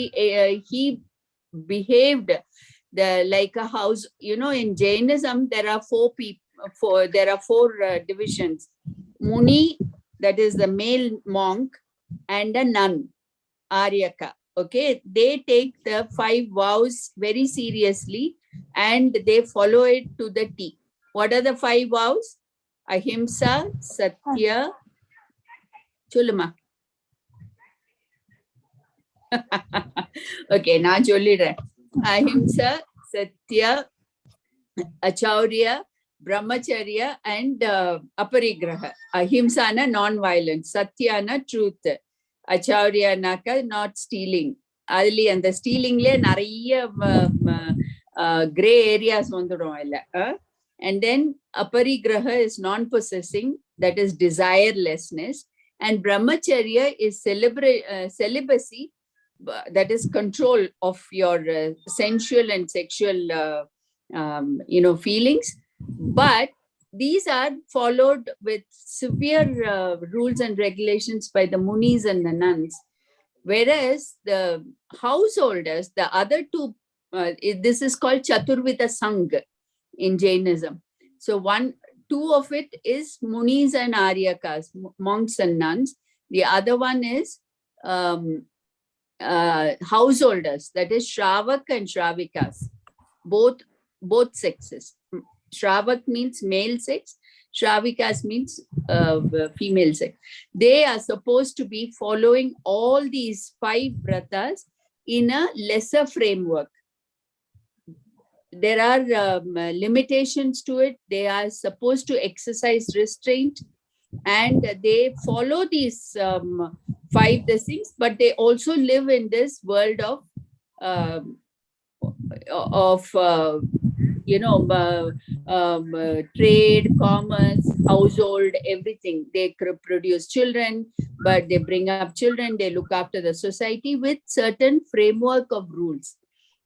behaved like a house. You know, in Jainism, there are 4 divisions. Muni, that is the male monk, and a nun, Aryaka. Okay, they take the 5 vows very seriously, and they follow it to the T. What are the 5 vows? Ahimsa, Satya, Chulama. Okay, நான் சொல்லிடுறேன். Ahimsa, Satya, Achaurya, Brahmacharya, and Aparigraha. Ahimsa na non-violence, Satya na truth, Achaurya naka not stealing. அதுல அந்த ஸ்டீலிங்ல நிறைய gray areas வந்துடும் இல்ல. And then Aparigraha is non-possessing, that is desirelessness. And Brahmacharya is celibacy, that is control of your sensual and sexual feelings. But these are followed with severe rules and regulations by the munis and the nuns. Whereas the householders, the other 2, this is called Chaturvida Sangha in Jainism. So 2 of it is munis and aryakas, monks and nuns. The other one is householders, that is Shravak and Shravikas, both sexes. Shravak means male sex, Shravikas means female sex. They are supposed to be following all these 5 vratas in a lesser framework. There are limitations to it. They are supposed to exercise restraint, and they follow these 5 things, but they also live in this world of trade, commerce, household, everything. They produce children, but they bring up children, they look after the society with certain framework of rules.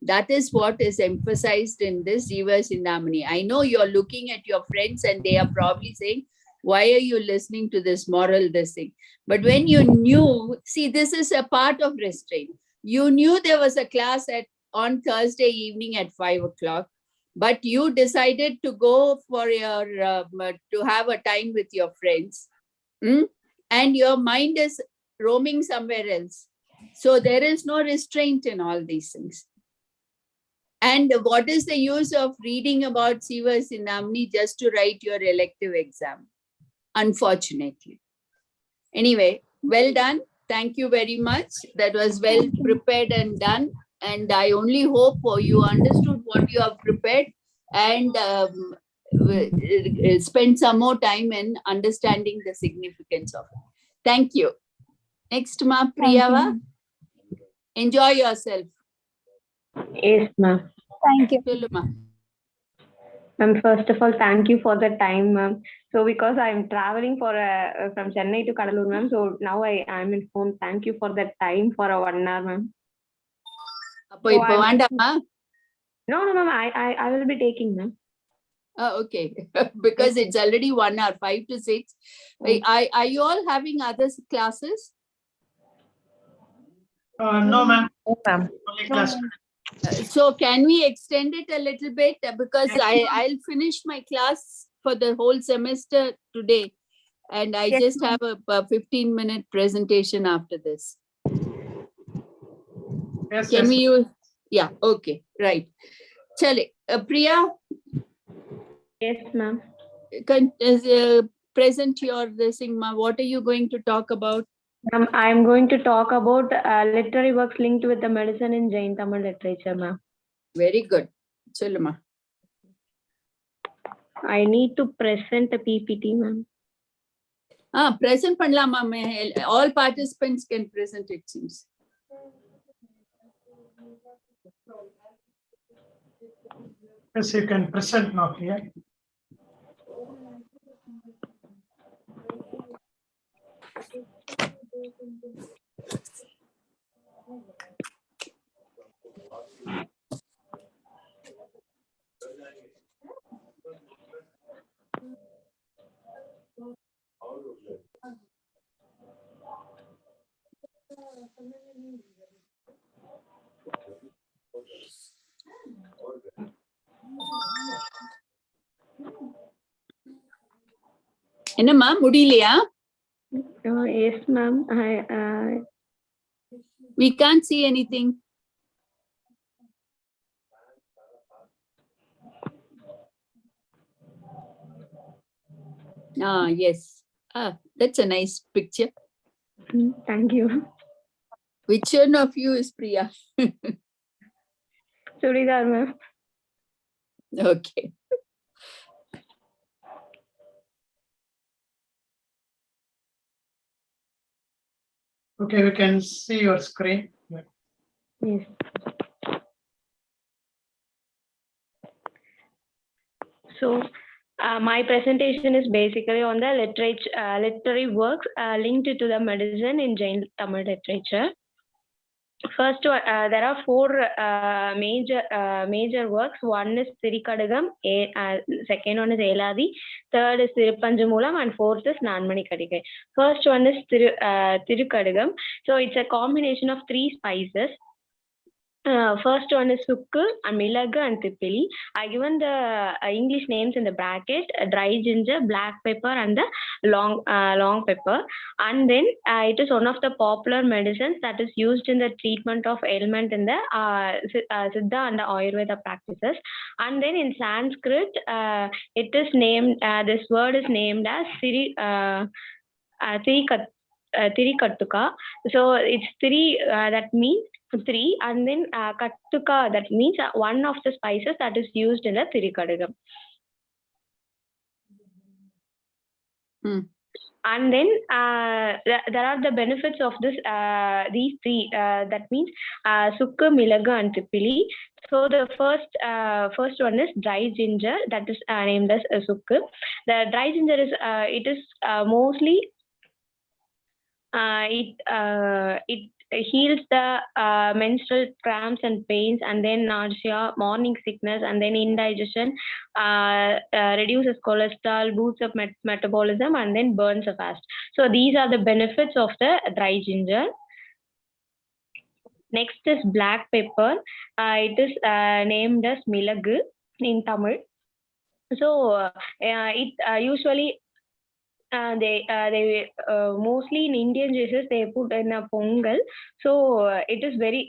That is what is emphasized in this Jiva Sindhamani. I know you're looking at your friends and they are probably saying, why are you listening to this moral, this thing? But when you knew, see, this is a part of restraint. You knew there was a class on Thursday evening at 5 o'clock, but you decided to go for your, to have a time with your friends. And your mind is roaming somewhere else. So there is no restraint in all these things. And what is the use of reading about Siva Sindhamani just to write your elective exam? Unfortunately. Anyway, well done. Thank you very much. That was well prepared and done. And I only hope you understood what you have prepared and spend some more time in understanding the significance of it. Thank you. Next, Ma Priyava. Enjoy yourself. Yes, ma'am. Thank you. Ma'am, first of all, thank you for the time, ma'am. So because I'm traveling from Chennai to Kadalur, ma'am, so now I'm in home. Thank you for that time for a 1 hour, ma'am. No, ma'am. I will be taking, ma'am. Oh, okay. Because it's already 1 hour, 5 to 6. Are you all having other classes? No, ma'am. No, ma'am. Only class. So can we extend it a little bit? Because I'll finish my class for the whole semester today. And I just have a 15-minute presentation after this. Yes, Can yes. we use? Yeah, okay, right. Chale, Priya, Yes, ma'am. present your Sigma. What are you going to talk about? I'm going to talk about literary works linked with the medicine in Jain Tamil literature, ma'am. Very good. Chilluma. I need to present a PPT, ma'am. Present panlama. All participants can present, it seems. Yes, you can present now here. Enamma mudiliya? Yes, ma'am. We can't see anything. Yes. That's a nice picture. Thank you. Which one of you is Priya? Churidar, ma'am. Okay. Okay, we can see your screen. Yes. So, my presentation is basically on the literary works linked to the medicine in Jain Tamil literature. First, there are four major works. One is Tirikadagam, second one is Eladi, third is Tiruppanjamulam, and fourth is Nanmani Kadigai. First one is Tirukadagam. So it's a combination of 3 spices. First one is sukku and milagu and tipili. I given the English names in the bracket: dry ginger, black pepper, and the long pepper. And then it is one of the popular medicines that is used in the treatment of ailment in the Siddha and the Ayurveda practices. And then in Sanskrit, it is named. This word is named as Tirikattuka. So it's 3. That means 3, and then kattuka, that means one of the spices that is used in the Tirikadagam. And then there are the benefits of this these 3. That means sukku, milagu, and tipili. So the first one is dry ginger, that is named as sukku. The dry ginger is it is mostly it heals the menstrual cramps and pains, and then nausea, morning sickness, and then indigestion, reduces cholesterol, boosts up metabolism, and then burns a fast. So these are the benefits of the dry ginger. Next is black pepper. It is named as milagu in Tamil. So it usually they mostly in Indian dishes they put in a pongal. So it is very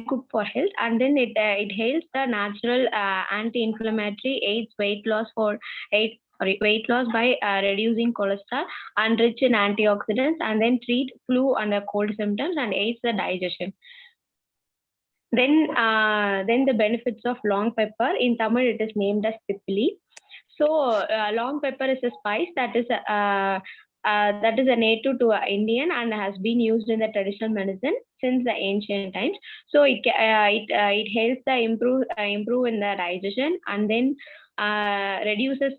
good for health, and then it helps the natural anti-inflammatory, aids weight loss by reducing cholesterol, and rich in antioxidants, and then treat flu and cold symptoms, and aids the digestion. Then the benefits of long pepper. In Tamil it is named as tipili. So long pepper is a spice that is a native to Indian and has been used in the traditional medicine since the ancient times. So it helps the improve in the digestion, and then reduces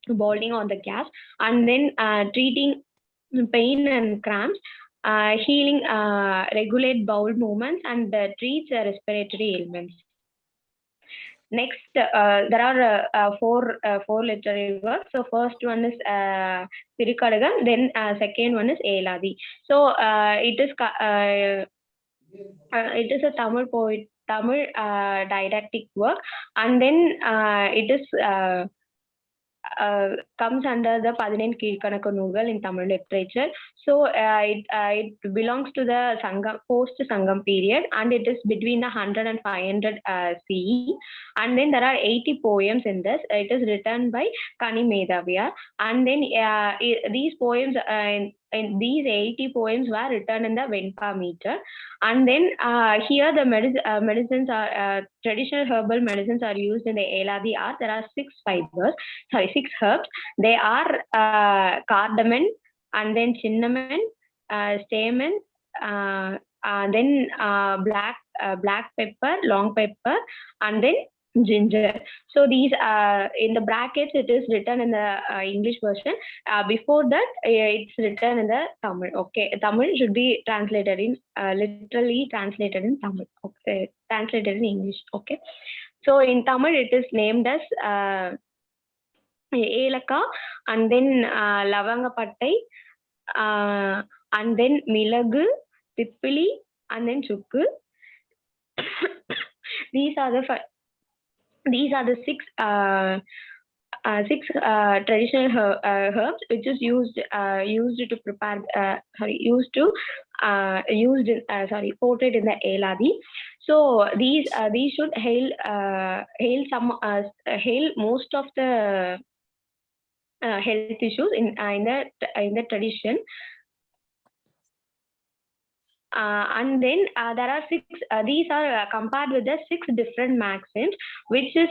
boiling on the gas, and then treating pain and cramps, healing regulate bowel movements, and treats respiratory ailments. Next, there are four literary works. So first one is Tirukadagam, then second one is Eladi. So it is a Tamil didactic work, and then it is comes under the 11 கீழ்கணக்கு நூல்கள் in Tamil literature. So it belongs to the Sangam, post Sangam period, and it is between the 100 and 500 CE. And then there are 80 poems in this. It is written by Kani Medavya, and then these poems and these 80 poems were written in the Venpa meter. And then here the medicines are traditional herbal medicines are used in the Eladi art. There are 6 herbs. They are cardamom, and then cinnamon, stamen, then black pepper, long pepper, and then ginger. So these in the brackets it is written in the English version. Before that it's written in the Tamil. Okay, Tamil should be translated in literally translated in Tamil. Okay, translated in English. Okay, so in Tamil it is named as Elaka, and then Lavangapattai, and then Milagu, Tippili, and then Chukku. These are the six traditional herbs which is used to prepare portrayed in the Eladi. So these should hail most of the health issues in the tradition. And then there are 6. These are compared with the 6 different maxims, which is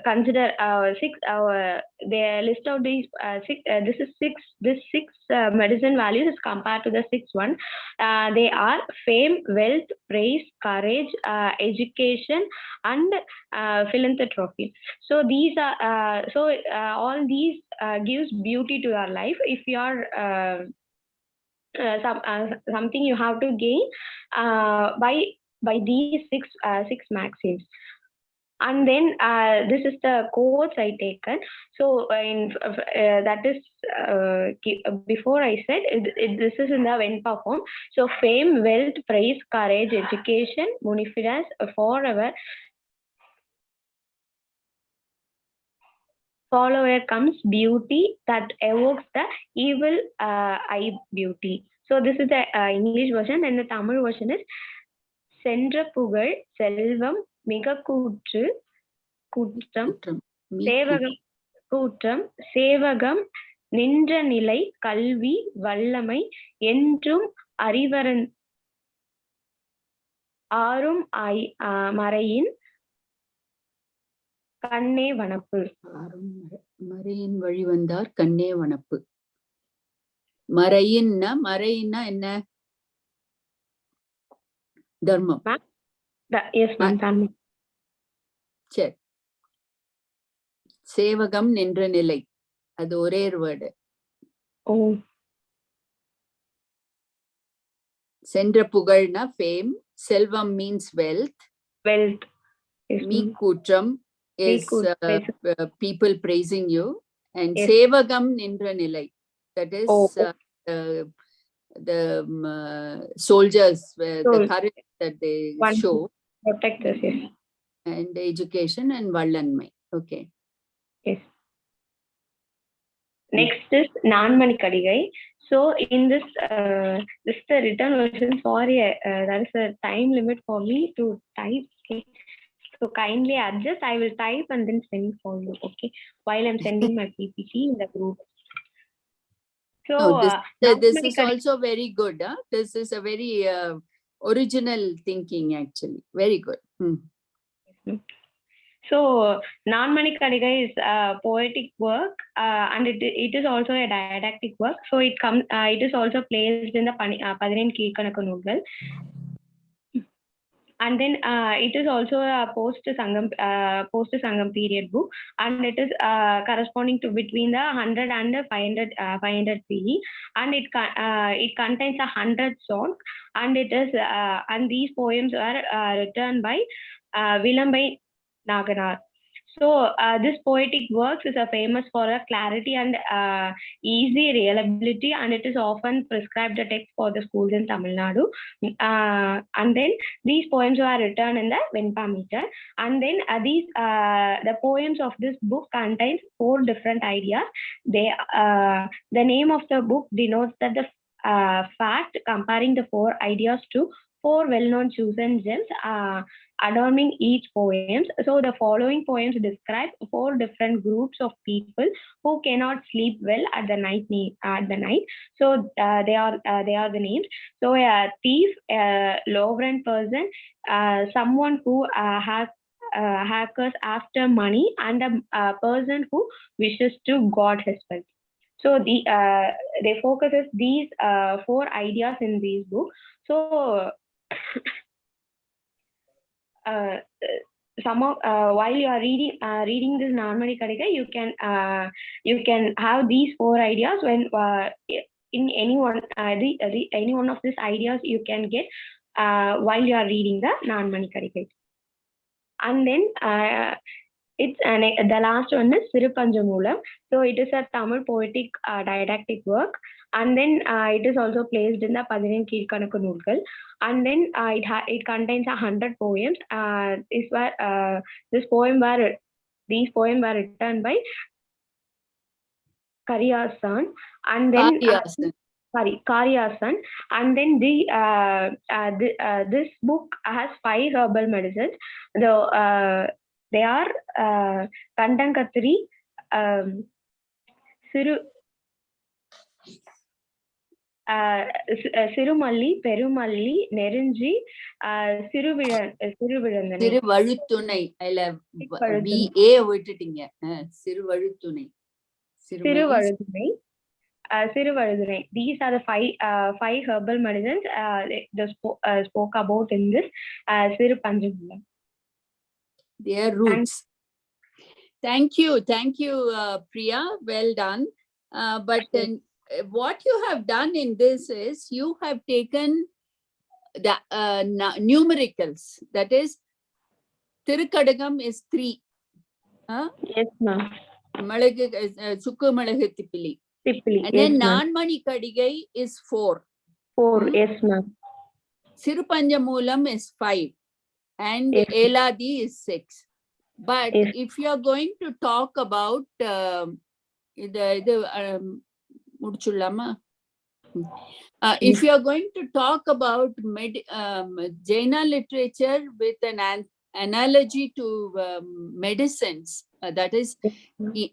consider 6. The list of these 6. This 6 medicine values is compared to the 6th one. They are fame, wealth, praise, courage, education, and philanthropy. So these are all these gives beauty to your life. If you are something you have to gain by these 6 maxims. And then this is the quotes I taken. So that is before I said this is in the Venpa form. So fame, wealth, praise, courage, education, munifidas, forever. Follower comes beauty that evokes the evil eye beauty. So this is the English version, and the Tamil version is Sendra Pugal Selvam Miga Kutru Kutram Sevagam Nindra Nilai Kalvi Vallamai Entrum Arivaran Arum Marayin கண்ணே வனப்பு. மறையின் வழி வந்தார் கண்ணே வனப்பு. மறையின்னா என்ன? தர்மம். சரி. சேவகம் நின்ற நிலை, அது ஒரே வேர்டு. சென்ற புகழ்னா fame, Selvam means wealth, மீக்கூற்றம் is people praising you, and sevagam nindra nilai, that is the soldiers, the courage that they show, protectors, yes, and education and vallanmai. Okay, yes. Next is Nanmani Kadigai. So in this is the written version. Sorry, there is a time limit for me to type. Okay. So kindly adjust. I will type and then send for you. Okay, while I'm sending my PPT in the group. So this is also very good. This is a very original thinking, actually. Very good. So Nanmani Kadigai is a poetic work, and it is also a didactic work. So it is also placed in the 11 கீழ்கணக்கு நூல்கள். And then it is also a post Sangam period book, and it is corresponding to between the 100 and 500 CE, and it contains 100 songs, and it is and these poems are written by Vilambai Naganar. So this poetic works is famous for a clarity and easy reliability, and it is often prescribed a text for the schools in Tamil Nadu. And then these poems were written in the Venpa meter. And then the poems of this book contains 4 different ideas. The name of the book denotes that the fact comparing the 4 ideas to 4 well-known chosen gems adorning each poem. So the following poems describe 4 different groups of people who cannot sleep well at the night. So they are the names. So a thief, a low-rent person, someone who hackers after money, and a person who wishes to guard his wealth. So they focuses these 4 ideas in these books. So while you are reading this Nanmani Kadika, you can have these 4 ideas when in any one of these ideas you can get while you are reading the Nanmani Kadika. And then it's the last one is Sirupanjamulam. So it is a Tamil poetic didactic work, and then it is also placed in the Padinan Kirkanakku Noolkal, and then it contains 100 poems. These poems were written by Kariasan, and then Kariasan, and then this book has 5 herbal medicines. They are Kandankatri, Sirumalli, Perumalli, Nerinji, Siruvirandhanai. Siruvaluthunai. I love VA விட்டுட்டீங்க. Siruvaluthunai. Siruvaluthunai. Siruvaluthunai. These are the 5 herbal medicines they spoke about in this Sirupanjamulam. Their roots. Thank you, Priya. Well done. But what you have done in this is you have taken the numericals. That is, Tirukadagam is 3. Yes, ma'am. Sukku Malagu Tipili. And then Nanmani Kadigai is 4. 4, yes, ma'am. Sirupanjamulam is 5. And Eladi is 6. But if you are going to talk about if you are going to talk about Jaina literature with an analogy to medicines, that is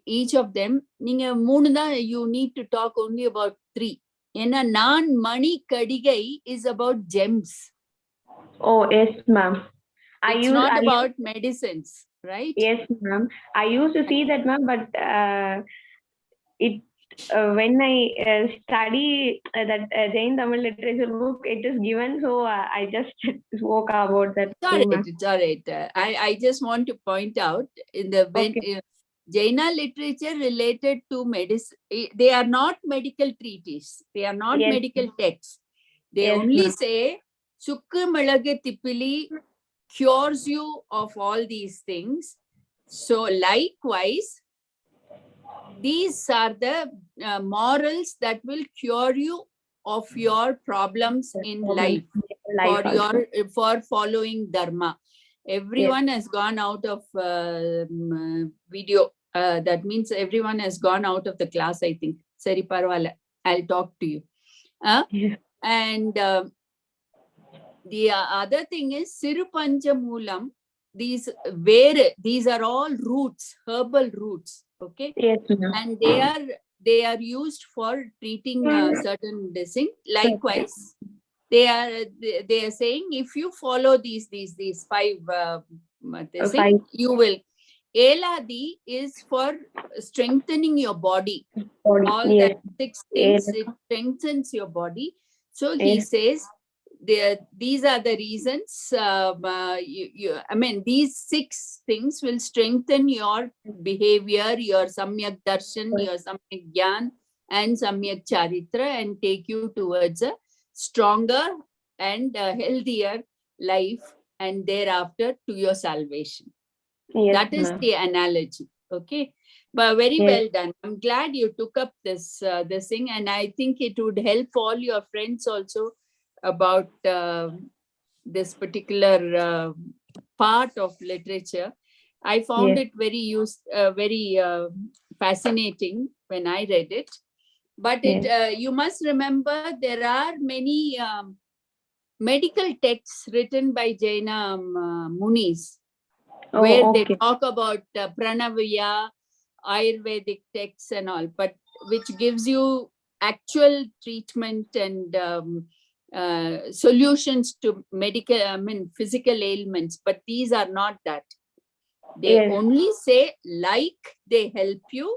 each of them, you need to talk only about 3. Nanmani Kadigai is about gems. Oh, yes, ma'am. It's not about medicines, right? Yes, ma'am. I used to see that, ma'am, but when I study that Jain Tamil literature book, it is given, so I just spoke about that. It's all right. I just want to point out Jaina literature related to medicine, they are not medical treatises. They are not medical texts. They only say Sukku Malagu Tipili cures you of all these things. So likewise, these are the morals that will cure you of your problems in life for following dharma. Everyone has gone out of video. That means everyone has gone out of the class, I think. Sari parvala, I'll talk to you. And the other thing is Sirupanjamulam. These are all roots, herbal roots. Okay. Yes, and they are used for treating certain disease. Likewise, they are saying if you follow these 5 you will. Eladi is for strengthening your body. All the 6 things, it strengthens your body. So he says these are the reasons. These 6 things will strengthen your behavior, your Samyak Darshan, your Samyak Gyan, and Samyak Charitra, and take you towards a stronger and healthier life, and thereafter to your salvation. Yes, That is ma'am. the analogy. Okay. But very Yes. well done. I'm glad you took up this thing, and I think it would help all your friends also about this particular part of literature. I found Yes. it very fascinating when I read it. But you must remember there are many medical texts written by Jaina Munis, where Oh, they okay. talk about Pranavya, Ayurvedic texts and all, but which gives you actual treatment and solutions to physical ailments. But these are not that. They Yes. only say, like they help you,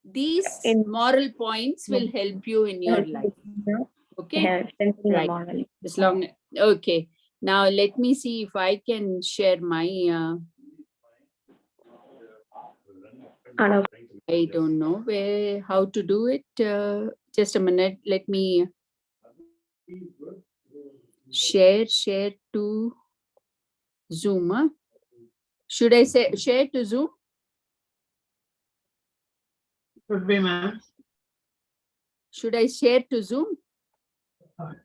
these In- moral points will help you in your life. Okay, Yeah, strengthening the right. moral. As long, okay. Now let me see if I can share my. I don't know how to do it. Just a minute. Let me share to Zoom. Huh? Should I say share to Zoom? Should be, ma'am. Should I share to Zoom?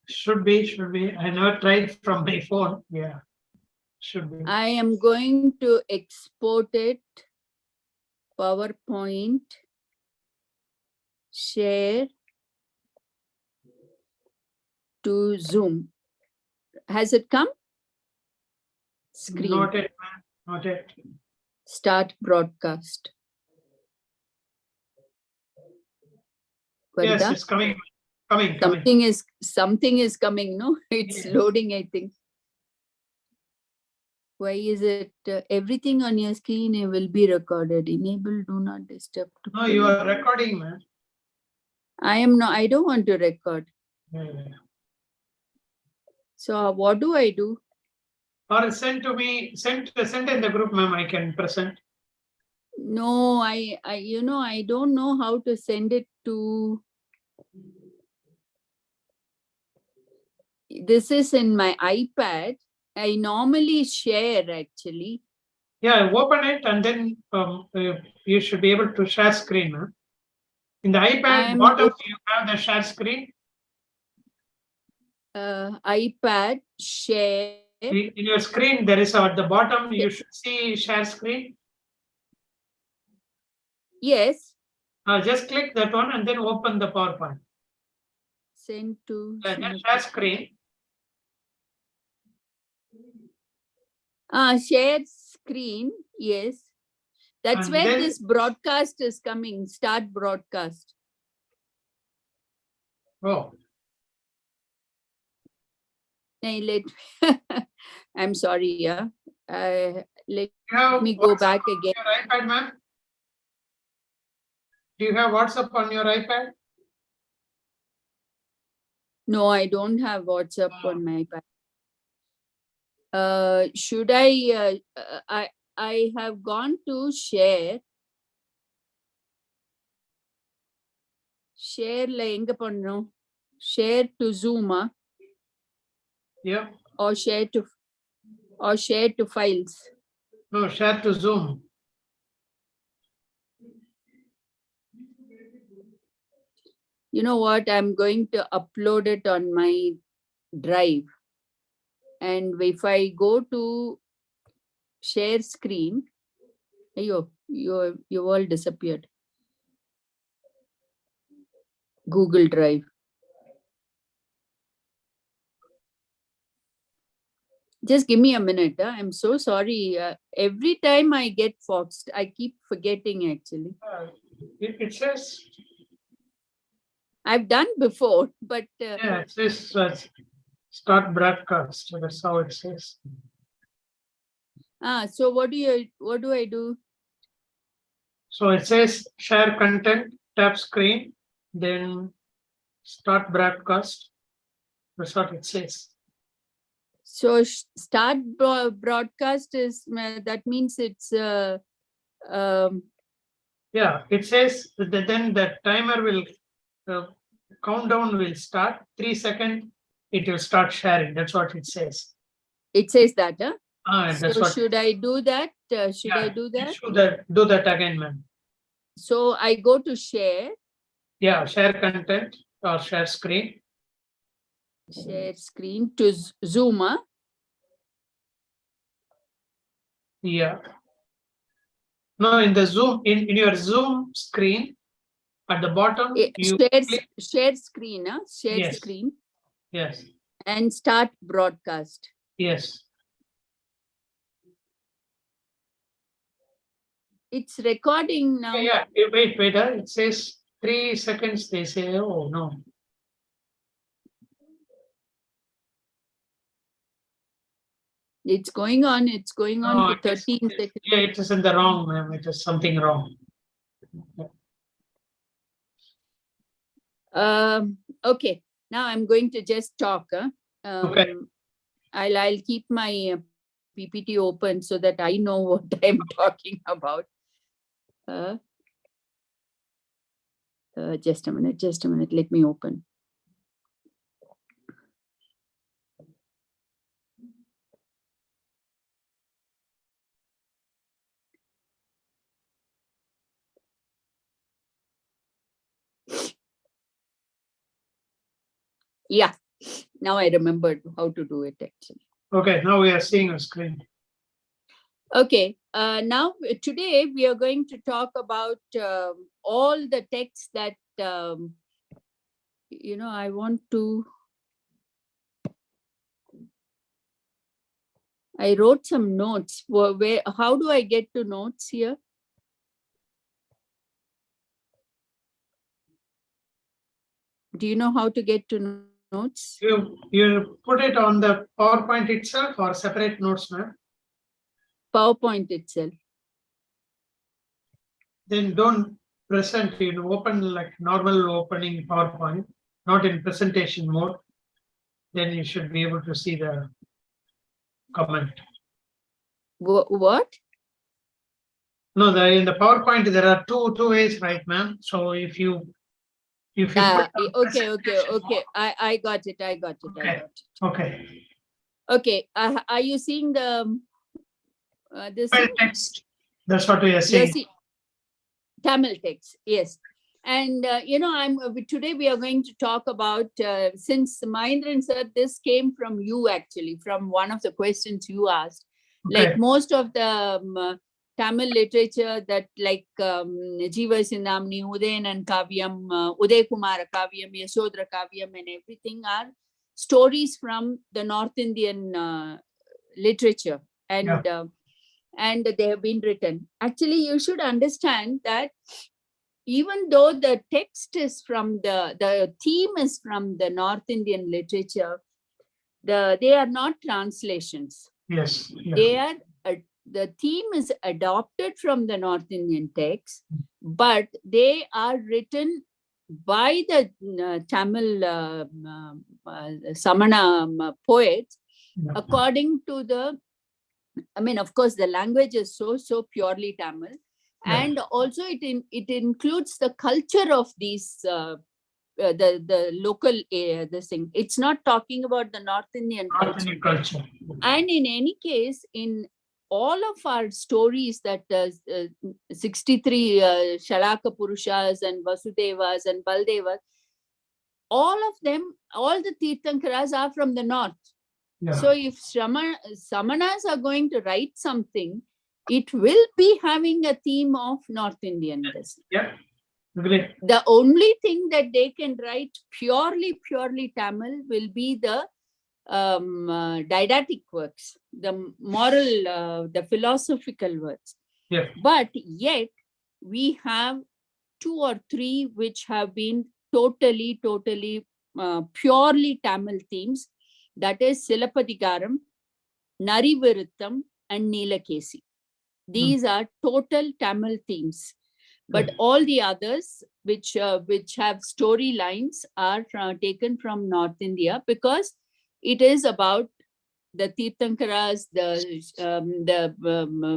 Should be. I never tried from my phone. Yeah, should be. I am going to export it. PowerPoint. Share to Zoom. Has it come? Screen. Not yet, ma'am. Not yet. Start broadcast. Yes, Varda? it's coming. Coming. Something is coming, no? It's loading, I think. Why is it everything on your screen will be recorded? Enable do not disturb. No, you are recording, man. I don't want to record. Yeah. So what do I do? Or send to me, send in the group, ma'am. I can present. No, I I don't know how to send it to. This is in my iPad. I normally share actually. Yeah, open it and then you should be able to share screen. Huh? In the iPad bottom, you have the share screen. iPad share. In your screen, there is at the bottom, you should see share screen. Yes. Just click that one and then open the PowerPoint. Send to share screen. Share screen. Yes. That's And where then, this broadcast is coming. Start broadcast. Oh. I'm sorry. Yeah. Let me WhatsApp go back again. Your iPad, ma'am? Do you have WhatsApp on your iPad? No, I don't have WhatsApp on my iPad. Should I have gone to share. Share share to Zoom. Yeah. Or share to files. No, share to Zoom. You know what? I'm going to upload it on my drive. And if I go to share screen, you all disappeared. Google Drive. Just give me a minute. I'm so sorry. Every time I get foxed, I keep forgetting actually. It says. I've done before, but. Yeah, it says start broadcast. That's how it says. So what do I do? So it says share content, tap screen, then start broadcast. That's what it says. So start broadcast is that means it's. Yeah, it says that then the timer will countdown will start. 3 seconds, it will start sharing. That's what it says. It says that, huh? That's so what should I do that? Should I do that? Do that again, ma'am. So I go to share. Yeah, share content or share screen. Share screen to Zoom. Yeah. No, in the Zoom, in your Zoom screen, at the bottom, you click. Share screen. Share Yes. screen. Yes. And start broadcast. Yes. It's recording now. Yeah. Wait. It says 3 seconds. They say, oh no. It's going on. It's going on No, for 13 seconds. Yeah, it is in the wrong, ma'am. It is something wrong. Okay. Now I'm going to just talk. Okay. I'll keep my PPT open so that I know what I'm talking about. Just a minute. Let me open. Yeah, now I remembered how to do it actually. Okay, now we are seeing a screen. Okay, now today we are going to talk about all the texts that, I want to, I wrote some notes. How do I get to notes here? Do you know how to get to notes? You put it on the PowerPoint itself or separate notes, ma'am? PowerPoint itself. Then don't present, open like normal opening PowerPoint, not in presentation mode. Then you should be able to see the comment. What? No, in the PowerPoint, there are two ways, right, ma'am? So if you put Okay. I got it. Okay. Okay. Are you seeing the this text? That's what we are saying. Tamil text, yes. And today we are going to talk about, since Mahindran sir, this came from you actually, from one of the questions you asked. Okay. Like most of the Tamil literature that like Jiva Sindhamani, Udayanan Kavyam, Uday Kumara Kavyam, Yashodhara Kavyam and everything are stories from the North Indian literature. And they have been written. Actually, you should understand that even though the text is from the theme is from the North Indian literature, they are not translations. Yes. The theme is adopted from the North Indian text, but they are written by the Tamil Samana poets according to the, of course, the language is so purely Tamil, and also it includes the culture of these the local this thing. It's not talking about the North Indian culture. And in any case, in all of our stories that 63 Shalaka Purushas and Vasudevas and Baldevas, all of them, all the Tirthankaras are from the north. Yeah. So if Samanas are going to write something, it will be having a theme of North Indianness. Yeah, great. The only thing that they can write purely Tamil will be the didactic works, the moral, the philosophical works. Yeah. But yet we have 2 or 3 which have been totally purely Tamil themes. That is Silapadikaram, Nariviruttam, and Nilakesi. These are total Tamil themes. But all the others, which have storylines, are taken from North India, because it is about the Tirthankaras, the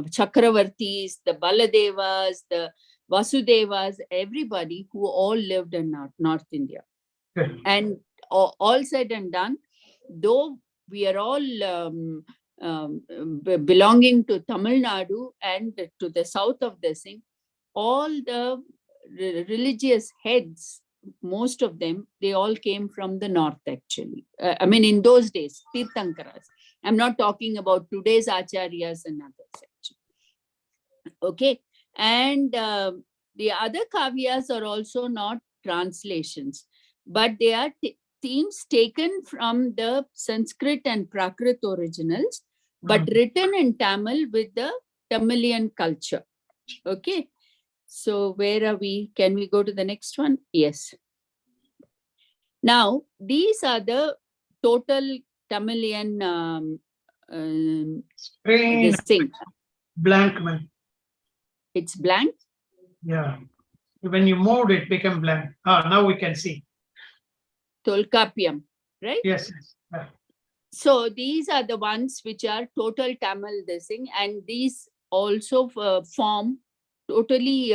Chakravartis, the Baladevas, the Vasudevas, everybody who all lived in North India. And all said and done, though we are all belonging to Tamil Nadu and to the south of the thing, all the religious heads, most of them, they all came from the north actually. I mean, in those days, Tirthankaras. I'm not talking about today's Acharyas and others actually. Okay. And the other kavyas are also not translations, but they are themes taken from the Sanskrit and Prakrit originals, but written in Tamil with the Tamilian culture. Okay. So where are we? Can we go to the next one? Yes. Now, these are the total Tamilian Screen this thing. blank, man. It's blank. Yeah. When you moved, it became blank. Ah, now we can see. Tolkappiyam, right? Yes. Yeah. So these are the ones which are total Tamil this thing, and these also form totally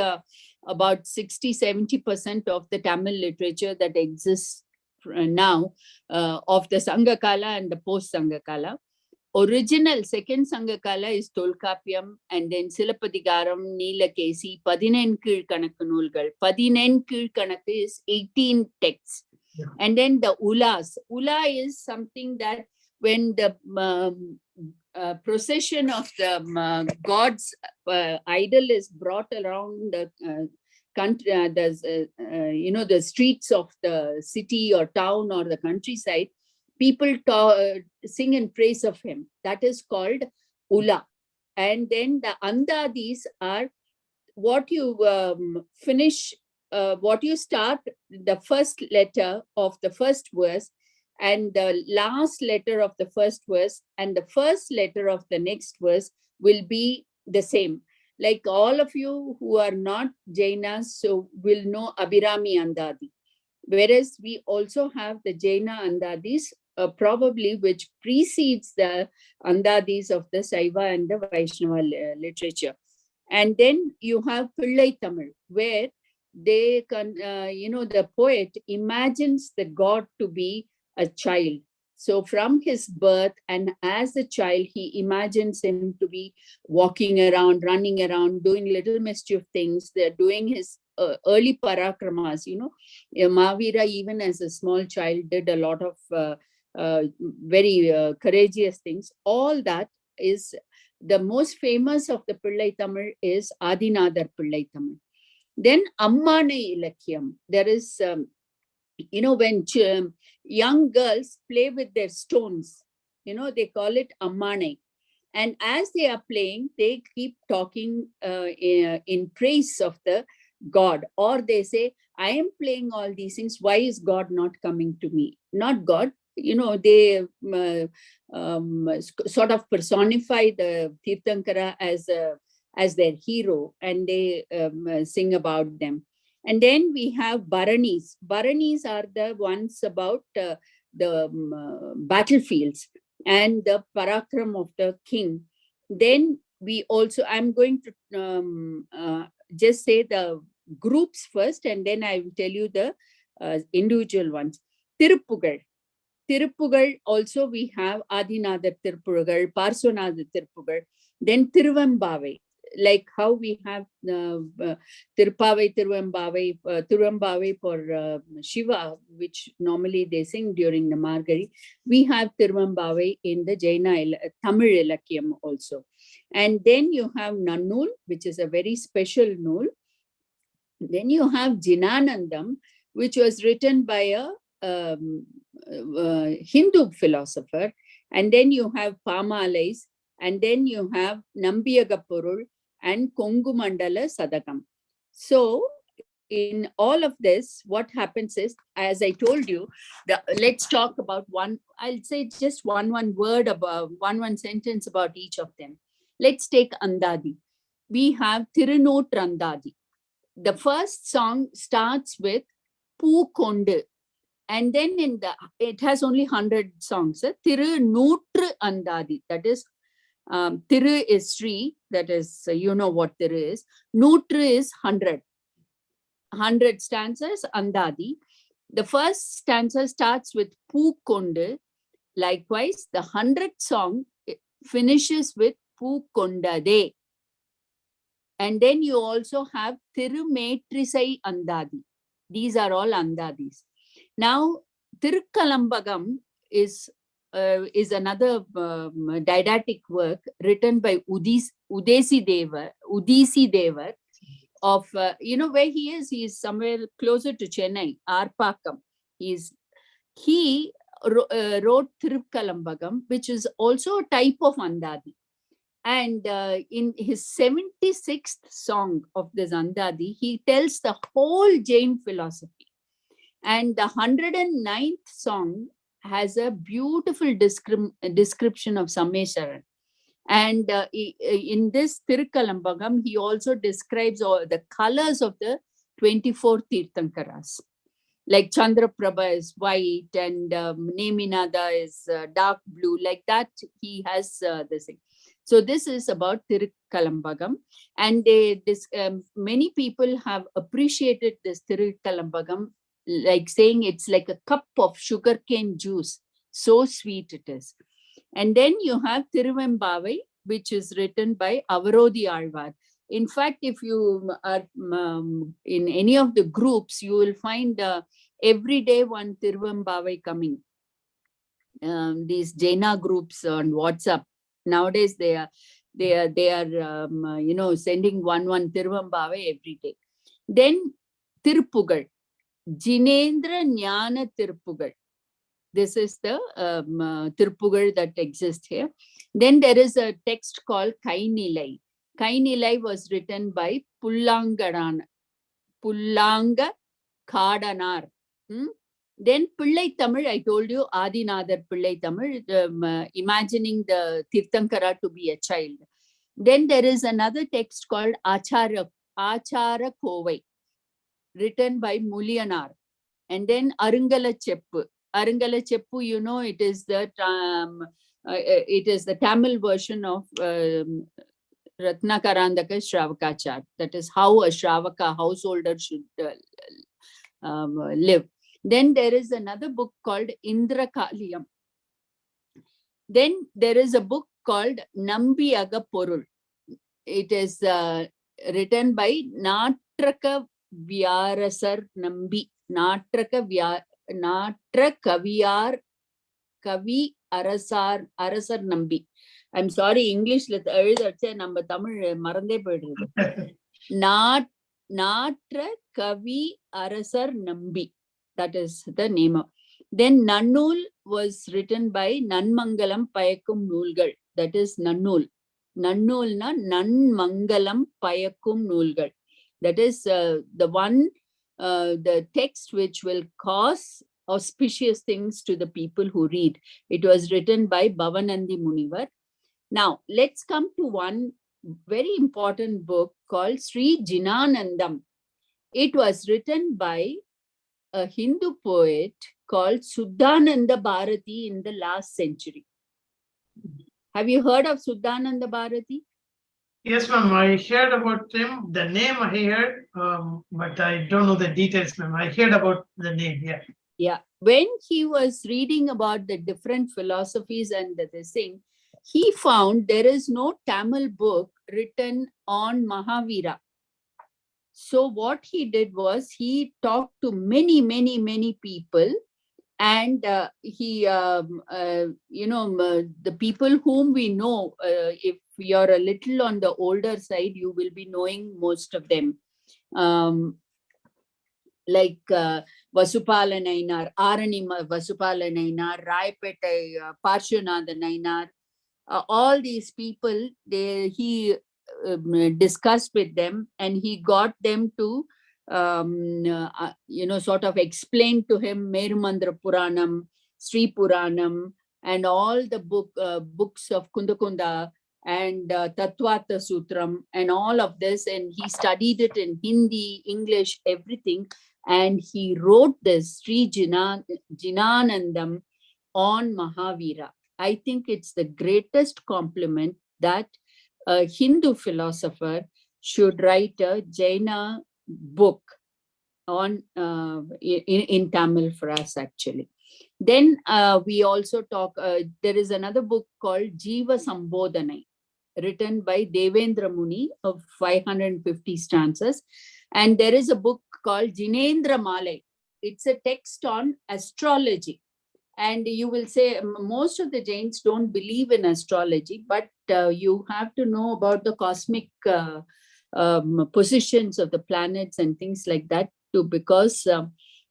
about 60-70% of the Tamil literature that exists now of the Sangakala and the post-Sangakala. Original second Sangakala is Tolkappiyam, and then Silapadigaram, Neelakesi, Padinen Kizhkanakku Noolgal. Padinen Kizhkanakku is 18 texts. Yeah. And then the Ulas. Ula is something that when the procession of the god's idol is brought around the country, the streets of the city or town or the countryside, people sing in praise of him. That is called Ula. And then the Andadis are what you finish, what you start the first letter of the first verse and the last letter of the first verse and the first letter of the next verse will be the same. Like all of you who are not Jainas, so will know Abhirami Andadi. Whereas we also have the Jaina Andadis, probably which precedes the Andadis of the Saiva and the Vaishnava literature. And then you have Pillai Tamil, where they can, the poet imagines the god to be a child. So from his birth and as a child, he imagines him to be walking around, running around, doing little mischief things. They're doing his early parakramas, Mavira, even as a small child, did a lot of very courageous things. All that is the most famous of the Pillai Tamil is Adinadar Pillai Tamil. Then Ammane Ilakyam. There is, when young girls play with their stones, they call it Ammane. And as they are playing, they keep talking in praise of the God. Or they say, I am playing all these things. Why is God not coming to me? Not God. They sort of personify the Tirthankara as their hero, and they sing about them. And then we have Bharanis. Bharanis are the ones about the battlefields and the parakram of the king. Then we also, I'm going to just say the groups first, and then I will tell you the individual ones. Tiruppugal. Tiruppugal also we have Adinadar Tiruppugal, Parsvanadar Tiruppugal, then Tiruvambavai, like how we have Tirupavai, Tiruvambavai for Shiva, which normally they sing during the Margari. We have Tiruvambavai in the Jaina Tamil Ilakyam also. And then you have Nannul, which is a very special Nul. Then you have Jinanandam, which was written by a Hindu philosopher, and then you have Pamalais, and then you have Nambiyagapurul and Kongumandala Sadakam. So in all of this, what happens is, as I told you, let's talk about one, I'll say just one word about one sentence about each of them. Let's take Andadi. We have Tirunot Andadi. The first song starts with Poo Kondu. And then it has only 100 songs. Thiru Nootru Andadi. That is, Thiru is Sri. That is, you know what Thiru is. Nootru is 100. 100 stanzas, Andadi. The first stanza starts with Poo Kondu. Likewise, the 100th song finishes with Pukondade. And then you also have Thirumetrisai Andadi. These are all Andadis. Now, Tirukkalambagam is another didactic work written by Udesi Devar of, where he is? He is somewhere closer to Chennai, Arpakam. He wrote Tirukkalambagam, which is also a type of Andadi. And in his 76th song of this Andadi, he tells the whole Jain philosophy. And the 109th song has a beautiful description of Sameswaran. And in this Tirukkalambagam, he also describes all the colors of the 24 Tirthankaras. Like Chandraprabha is white and Neminada is dark blue. Like that, he has this thing. So this is about Tirukkalambagam. And many people have appreciated this Tirukkalambagam, like saying it's like a cup of sugarcane juice. So sweet it is. And then you have Tiruvembavai, which is written by Avarodi Alvar. In fact, if you are in any of the groups, you will find every day one Tiruvembavai coming. These Jaina groups on WhatsApp. Nowadays, they are sending one Tiruvembavai every day. Then Tirupugal, Jinendra Jnana Tirupugal. This is the Tirupugal that exists here. Then there is a text called Kainilai. Kainilai was written by Pullanga Kadanar. Then Pillai Tamil, I told you, Adinadar Pillai Tamil, imagining the Tirthankara to be a child. Then there is another text called Achara Kovai, written by Muliyanar. And then Arungala Cheppu. Arungala Cheppu, it is the Tamil version of Ratnakarandaka Shravakachar. That is how a Shravaka householder should live. Then there is another book called Indra Kaliyam. Then there is a book called Nambiyaga Porul. It is written by Natraka Vyarasar Nambi. Natraka Kaviyar Kavi Arasar Nambi. I'm sorry, English நம்ம தமிழ் மறந்தே போயிடுது. Natra Kavi Arasar Nambi. That is the name of. Then Nannul was written by Nanmangalam Payakum Nulgal. That is Nannul. Nannul na Nanmangalam Payakum Nulgal. That is the text which will cause auspicious things to the people who read. It was written by Bhavanandi Munivar. Now, let's come to one very important book called Sri Jinanandam. It was written by a Hindu poet called Suddhananda Bharati in the last century. Have you heard of Suddhananda Bharati? Yes, ma'am. I heard about him. The name I heard, but I don't know the details, ma'am. I heard about the name, yeah. Yeah. When he was reading about the different philosophies and this thing, he found there is no Tamil book written on Mahavira. So what he did was he talked to many people, and the people whom we know, if you're a little on the older side, you will be knowing most of them. Like Vasupala Nainar, Aranima Vasupala Nainar, Raipetai Parshunada Nainar, all these people, he discussed with them, and he got them to sort of explain to him Merumandra Puranam, Sri Puranam, and all the books of Kundakunda and Tattvata Sutram and all of this, and he studied it in Hindi, English, everything, and he wrote this Sri Jinanandam on Mahavira. I think it's the greatest compliment that a Hindu philosopher should write a Jaina book on in Tamil for us, actually. Then we also talk, there is another book called Jiva Sambodhanai, written by Devendra Muni of 550 stanzas. And there is a book called Jinendra Malai. It's a text on astrology. And you will say most of the Jains don't believe in astrology, but you have to know about the cosmic positions of the planets and things like that too, because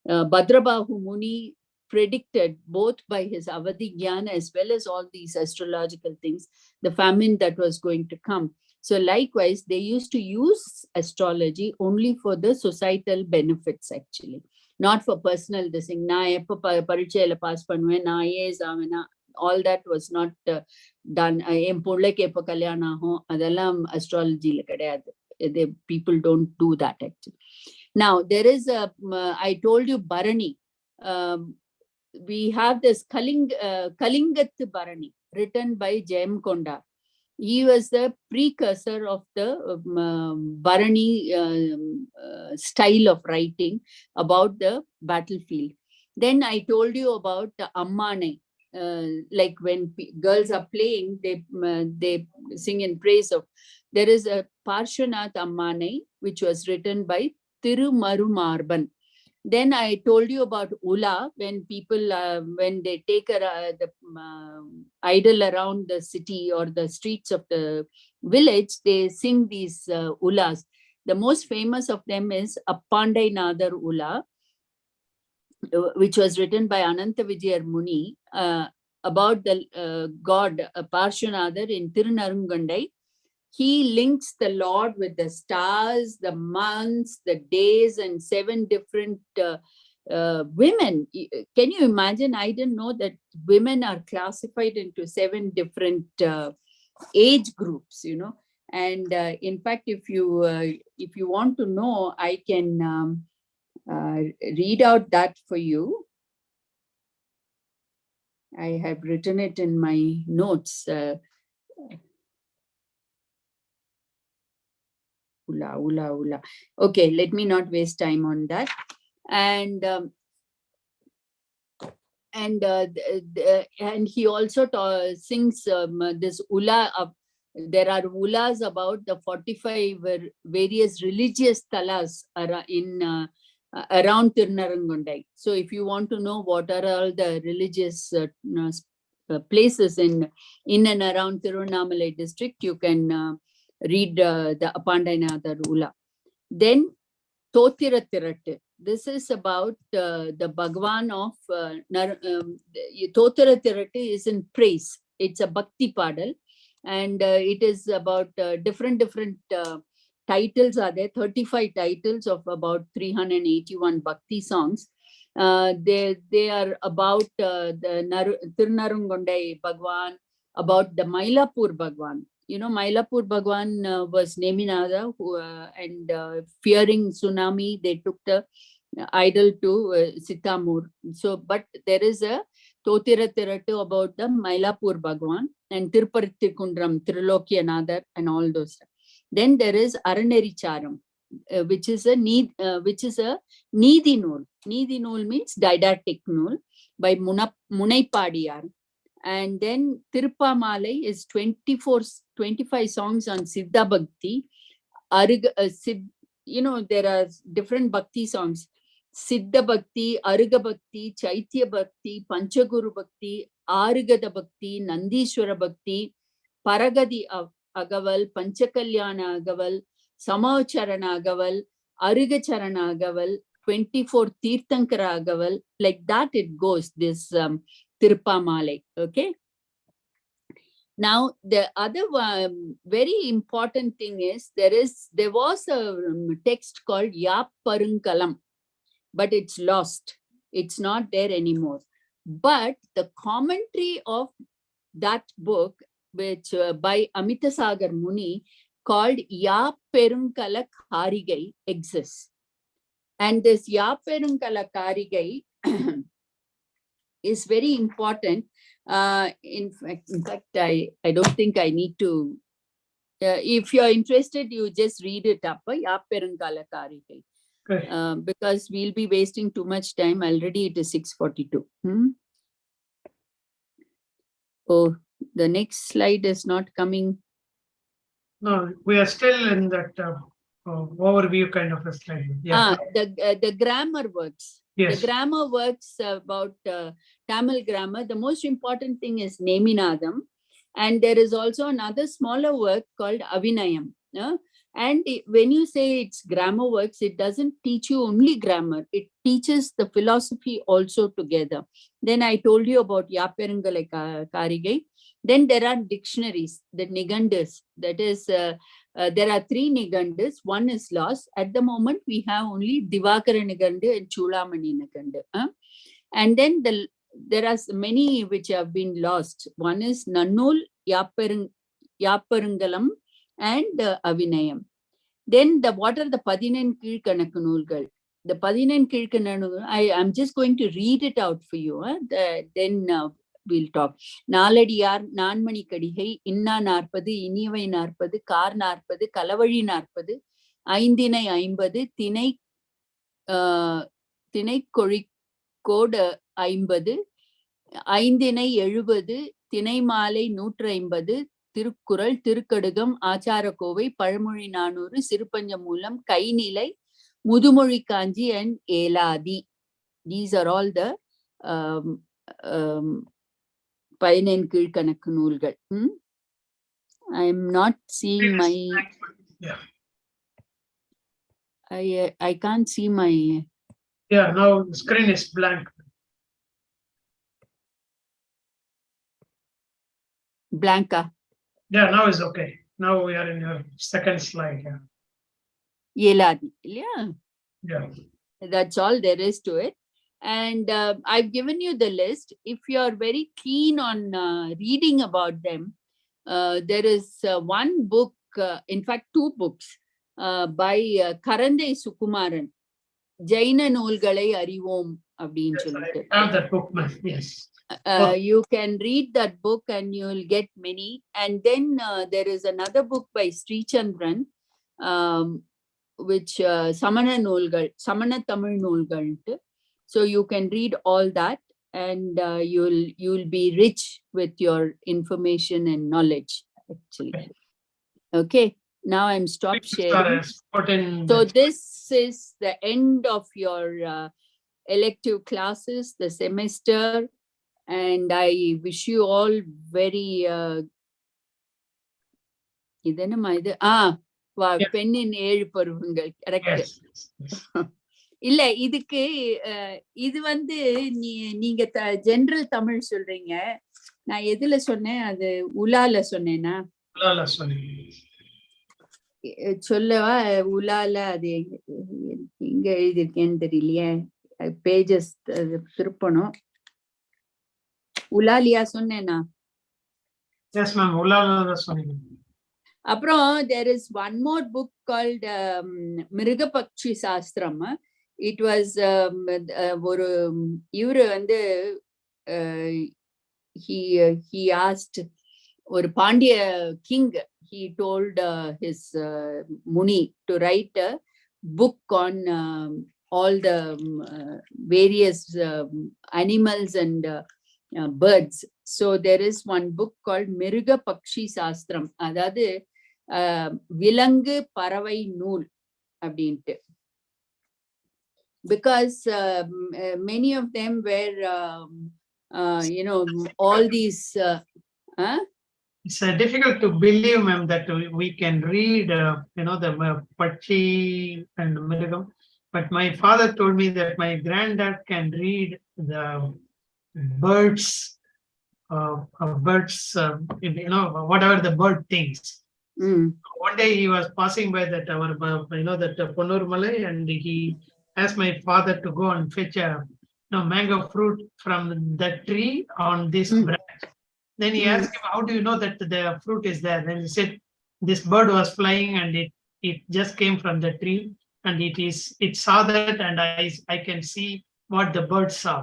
Bhadrabahu Muni predicted both by his Avadhi Jnana as well as all these astrological things, the famine that was going to come. So likewise, they used to use astrology only for the societal benefits, actually, not for personal thing. All that was not done. Astrology, people don't do that actually. Now there is a, I told you Bharani. We have this Kalingat Bharani written by Jayam Konda. He was the precursor of the Bharani style of writing about the battlefield. Then I told you about Ammane. Like when girls are playing, they sing in praise of. There is a Parshvanath Ammane, which was written by Thirumarumarban. Then I told you about Ula, when people, when they take the idol around the city or the streets of the village, they sing these Ulas. The most famous of them is Appandai Nadar Ula, which was written by Ananta Vijayar Muni about the god Parshvanadar in Tirunarungandai. He links the Lord with the stars, the months, the days, and 7 different women. Can you imagine? I didn't know that women are classified into 7 different age groups, you know. And in fact, if you want to know, I can read out that for you. I have written it in my notes. Ula. Okay, let me not waste time on that. And he also sings this Ula. There are Ulas about the 45 various religious talas in around Tirunarungandai. So if you want to know what are all the religious places in and around Tiruvannamalai district, you can read the Appandainatha Ula. Then Totira Tiratu. This is about the Bhagwan of Totira Tiratu is in praise. It's a Bhakti Padal, and it is about different titles are there, 35 titles of about 381 Bhakti songs. They are about the Tirunarungandai Bhagwan, about the Mylapore Bhagwan. You know, Mylapore Bhagwan was Neminada, and fearing tsunami, they took the idol to Sittamur. So, but there is a Totira Tiratu about the Mylapore Bhagwan and Tirupati-Kundram, Trilokyanadar, and all those. Then there is Araneri Charam, which is a Needi Nool. Needi Nool means didactic nool by Munaipadiyar. And then Tirupamalai is 25 songs on Siddha Bhakti. You know, there are different Bhakti songs. Siddha Bhakti, Aruga Bhakti, Chaitya Bhakti, Panchaguru Bhakti, Arugada Bhakti, Nandishwara Bhakti, Paragadi Agaval, Panchakalyana Agaval, Samacharana Agaval, Arugacharana Agaval, 24 Tirthankara Agaval. Like that it goes, this Tirupamalai. Okay. Now, the other very important thing is there was a text called Yap Parunkalam, but it's lost. It's not there anymore. But the commentary of that book, which by Amitasagar Muni, called Yap Perunkala Karigai, exists. And this Yap Perunkala Karigai is very important. In fact, I don't think I need to. If you're interested, you just read it up. Yap Perunkala Karigai. Good. because we'll be wasting too much time. Already it is 6:42. Oh, the next slide is not coming. No, we are still in that overview kind of a slide. Yeah. The grammar works. Yes. The grammar works about Tamil grammar. The most important thing is Neminadam. And there is also another smaller work called Avinayam. And when you say it's grammar works, it doesn't teach you only grammar. It teaches the philosophy also together. Then I told you about Yaperangalai Karigai. Then there are dictionaries, the Nigandus. That is, there are 3 Nigandus. One is lost. At the moment, we have only Divakara Nigandu and Chulamani Nigandu. And then there are many which have been lost. One is Nannul, Yaparangalam, and Avinayam. Then what are the Padinen Kilkanakku Noolgal? The Padinen Kilkanakku, I'm just going to read it out for you. Then we'll talk. Naaladiyar, Nanmani Kadigai, Inna Narpadu, Inivai Narpadu, Kar Narpadu, Kalavali Narpadu, Aindinai Aimbadu, Tinai Korikode Aimbadu, Aindinai Elubadu, Tinai Malai Nutra Tirukkural, Tirukadugam, Acharakove, Paramuri Nanuru, Sirupanjamulam, Kainilai, Mudumori Kanji, and Eladi. These are all the Painen Kilkanakku Noolgal. I am not seeing my. Yeah. I can't see my. Yeah, now the screen is blank. Blanca. Yeah, now it's okay. Now we are in your second slide. Yeah. Eladi. Yeah. Yeah. That's all there is to it. And I've given you the list. If you're very keen on reading about them, there is one book, in fact, 2 books by Karandai Sukumaran, Jaina Noolgalai Arivom அப்படின்னு சொல்லிட்டு. I have that book, man. Yes. You can read that book and you'll get many. And then there is another book by Sri Chandran, which Samana Noolgal, Samana Tamil Noolgal. So you can read all that, and you'll be rich with your information and knowledge, actually. Okay, now I'm stopped sharing. So this is the end of your elective classes, the semester, and I wish you all very பெண்ணின் 7 பருவங்கள். Correct. இல்ல இதுக்கு இது நீங்க general Tamil சொல்றீங்க. நான் எதுல சொன்னேன்? அது உலால சொன்னேனா? சொல்லவா? உலால அது எங்க எழுதிருக்கேன்னு தெரியலையே. பேஜஸ் திருப்பணும். உலாலியா சொன்னேனா? Yes, ma'am. உலால சொன்னீங்க. அப்புறம் there is one more book called மிருகபக்ஷி சாஸ்திரம். It was ஒரு இவரு he asked ஒரு Pandya king, he told his Muni to write a book on all the various animals and birds. So there is one book called Miruga Pakshi Sastram. அதாவது விலங்கு பறவை நூல் அப்படின்ட்டு. Because many of them were, all these. It's difficult to believe, ma'am, that we can read, the Pachi and Mirugam. But my father told me that my granddad can read the birds, whatever the bird thinks. One day he was passing by that that Ponnur Malai, and he asked my father to go and fetch a mango fruit from that tree on this branch. Then he asked him, how do you know that the fruit is there? Then he said, this bird was flying and it just came from the tree, and it saw that, and I can see what the bird saw.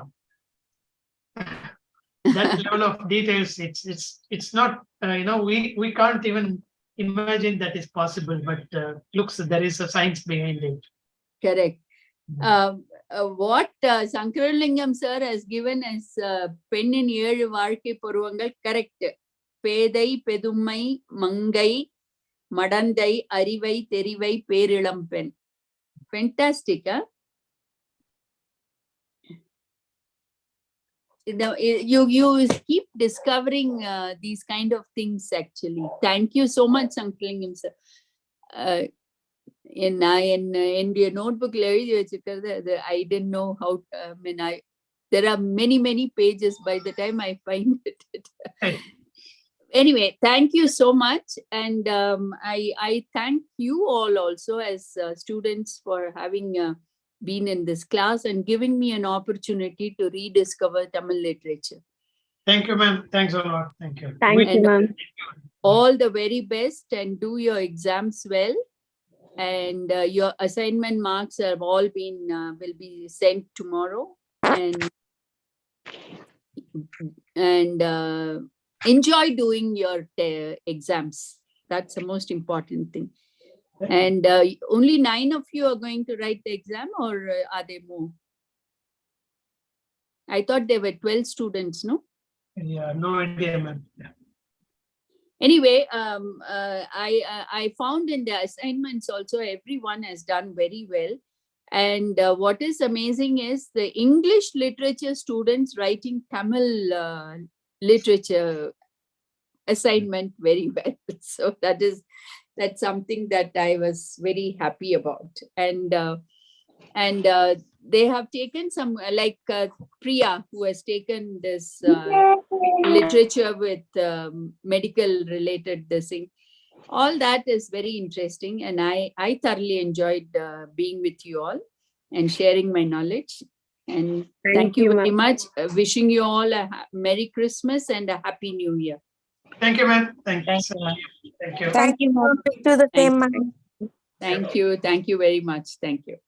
That level of details, it's not, we can't even imagine that is possible, but looks there is a science behind it. Correct. What Sankaralingam sir has given as Pennin ஏழு வாழ்க்கை பருவங்கள் correct. பேதை பெதுமை மங்கை மடந்தை அறிவை தெரிவை பேரிளம் பெண். Fantastic, huh? You keep discovering these kind of things actually. Thank you so much, Sankaralingam sir. In your notebook, I didn't know how. There are many pages by the time I find it. Anyway, thank you so much, and I thank you all also as students for having been in this class and giving me an opportunity to rediscover Tamil literature. Thank you, ma'am. Thanks a lot. Thank you. Thank you, ma'am. All the very best, and do your exams well. And your assignment marks have all been will be sent tomorrow, and enjoy doing your exams. That's the most important thing. And only 9 of you are going to write the exam, or are there more? I thought there were 12 students, no? Yeah, no idea, ma'am. Yeah. Anyway, I found in the assignments also, everyone has done very well. And what is amazing is the English literature students writing Tamil literature assignment very well. So that's something that I was very happy about. And they have taken some, like Priya, who has taken this literature with medical related thing. All that is very interesting, and I thoroughly enjoyed being with you all and sharing my knowledge. And thank you very much. Wishing you all a Merry Christmas and a Happy New Year. Thank you, ma'am. Thank you. Thank you, ma'am. Thank you. Thank you, ma'am. To the same, ma'am. Thank you. Thank you very much. Thank you.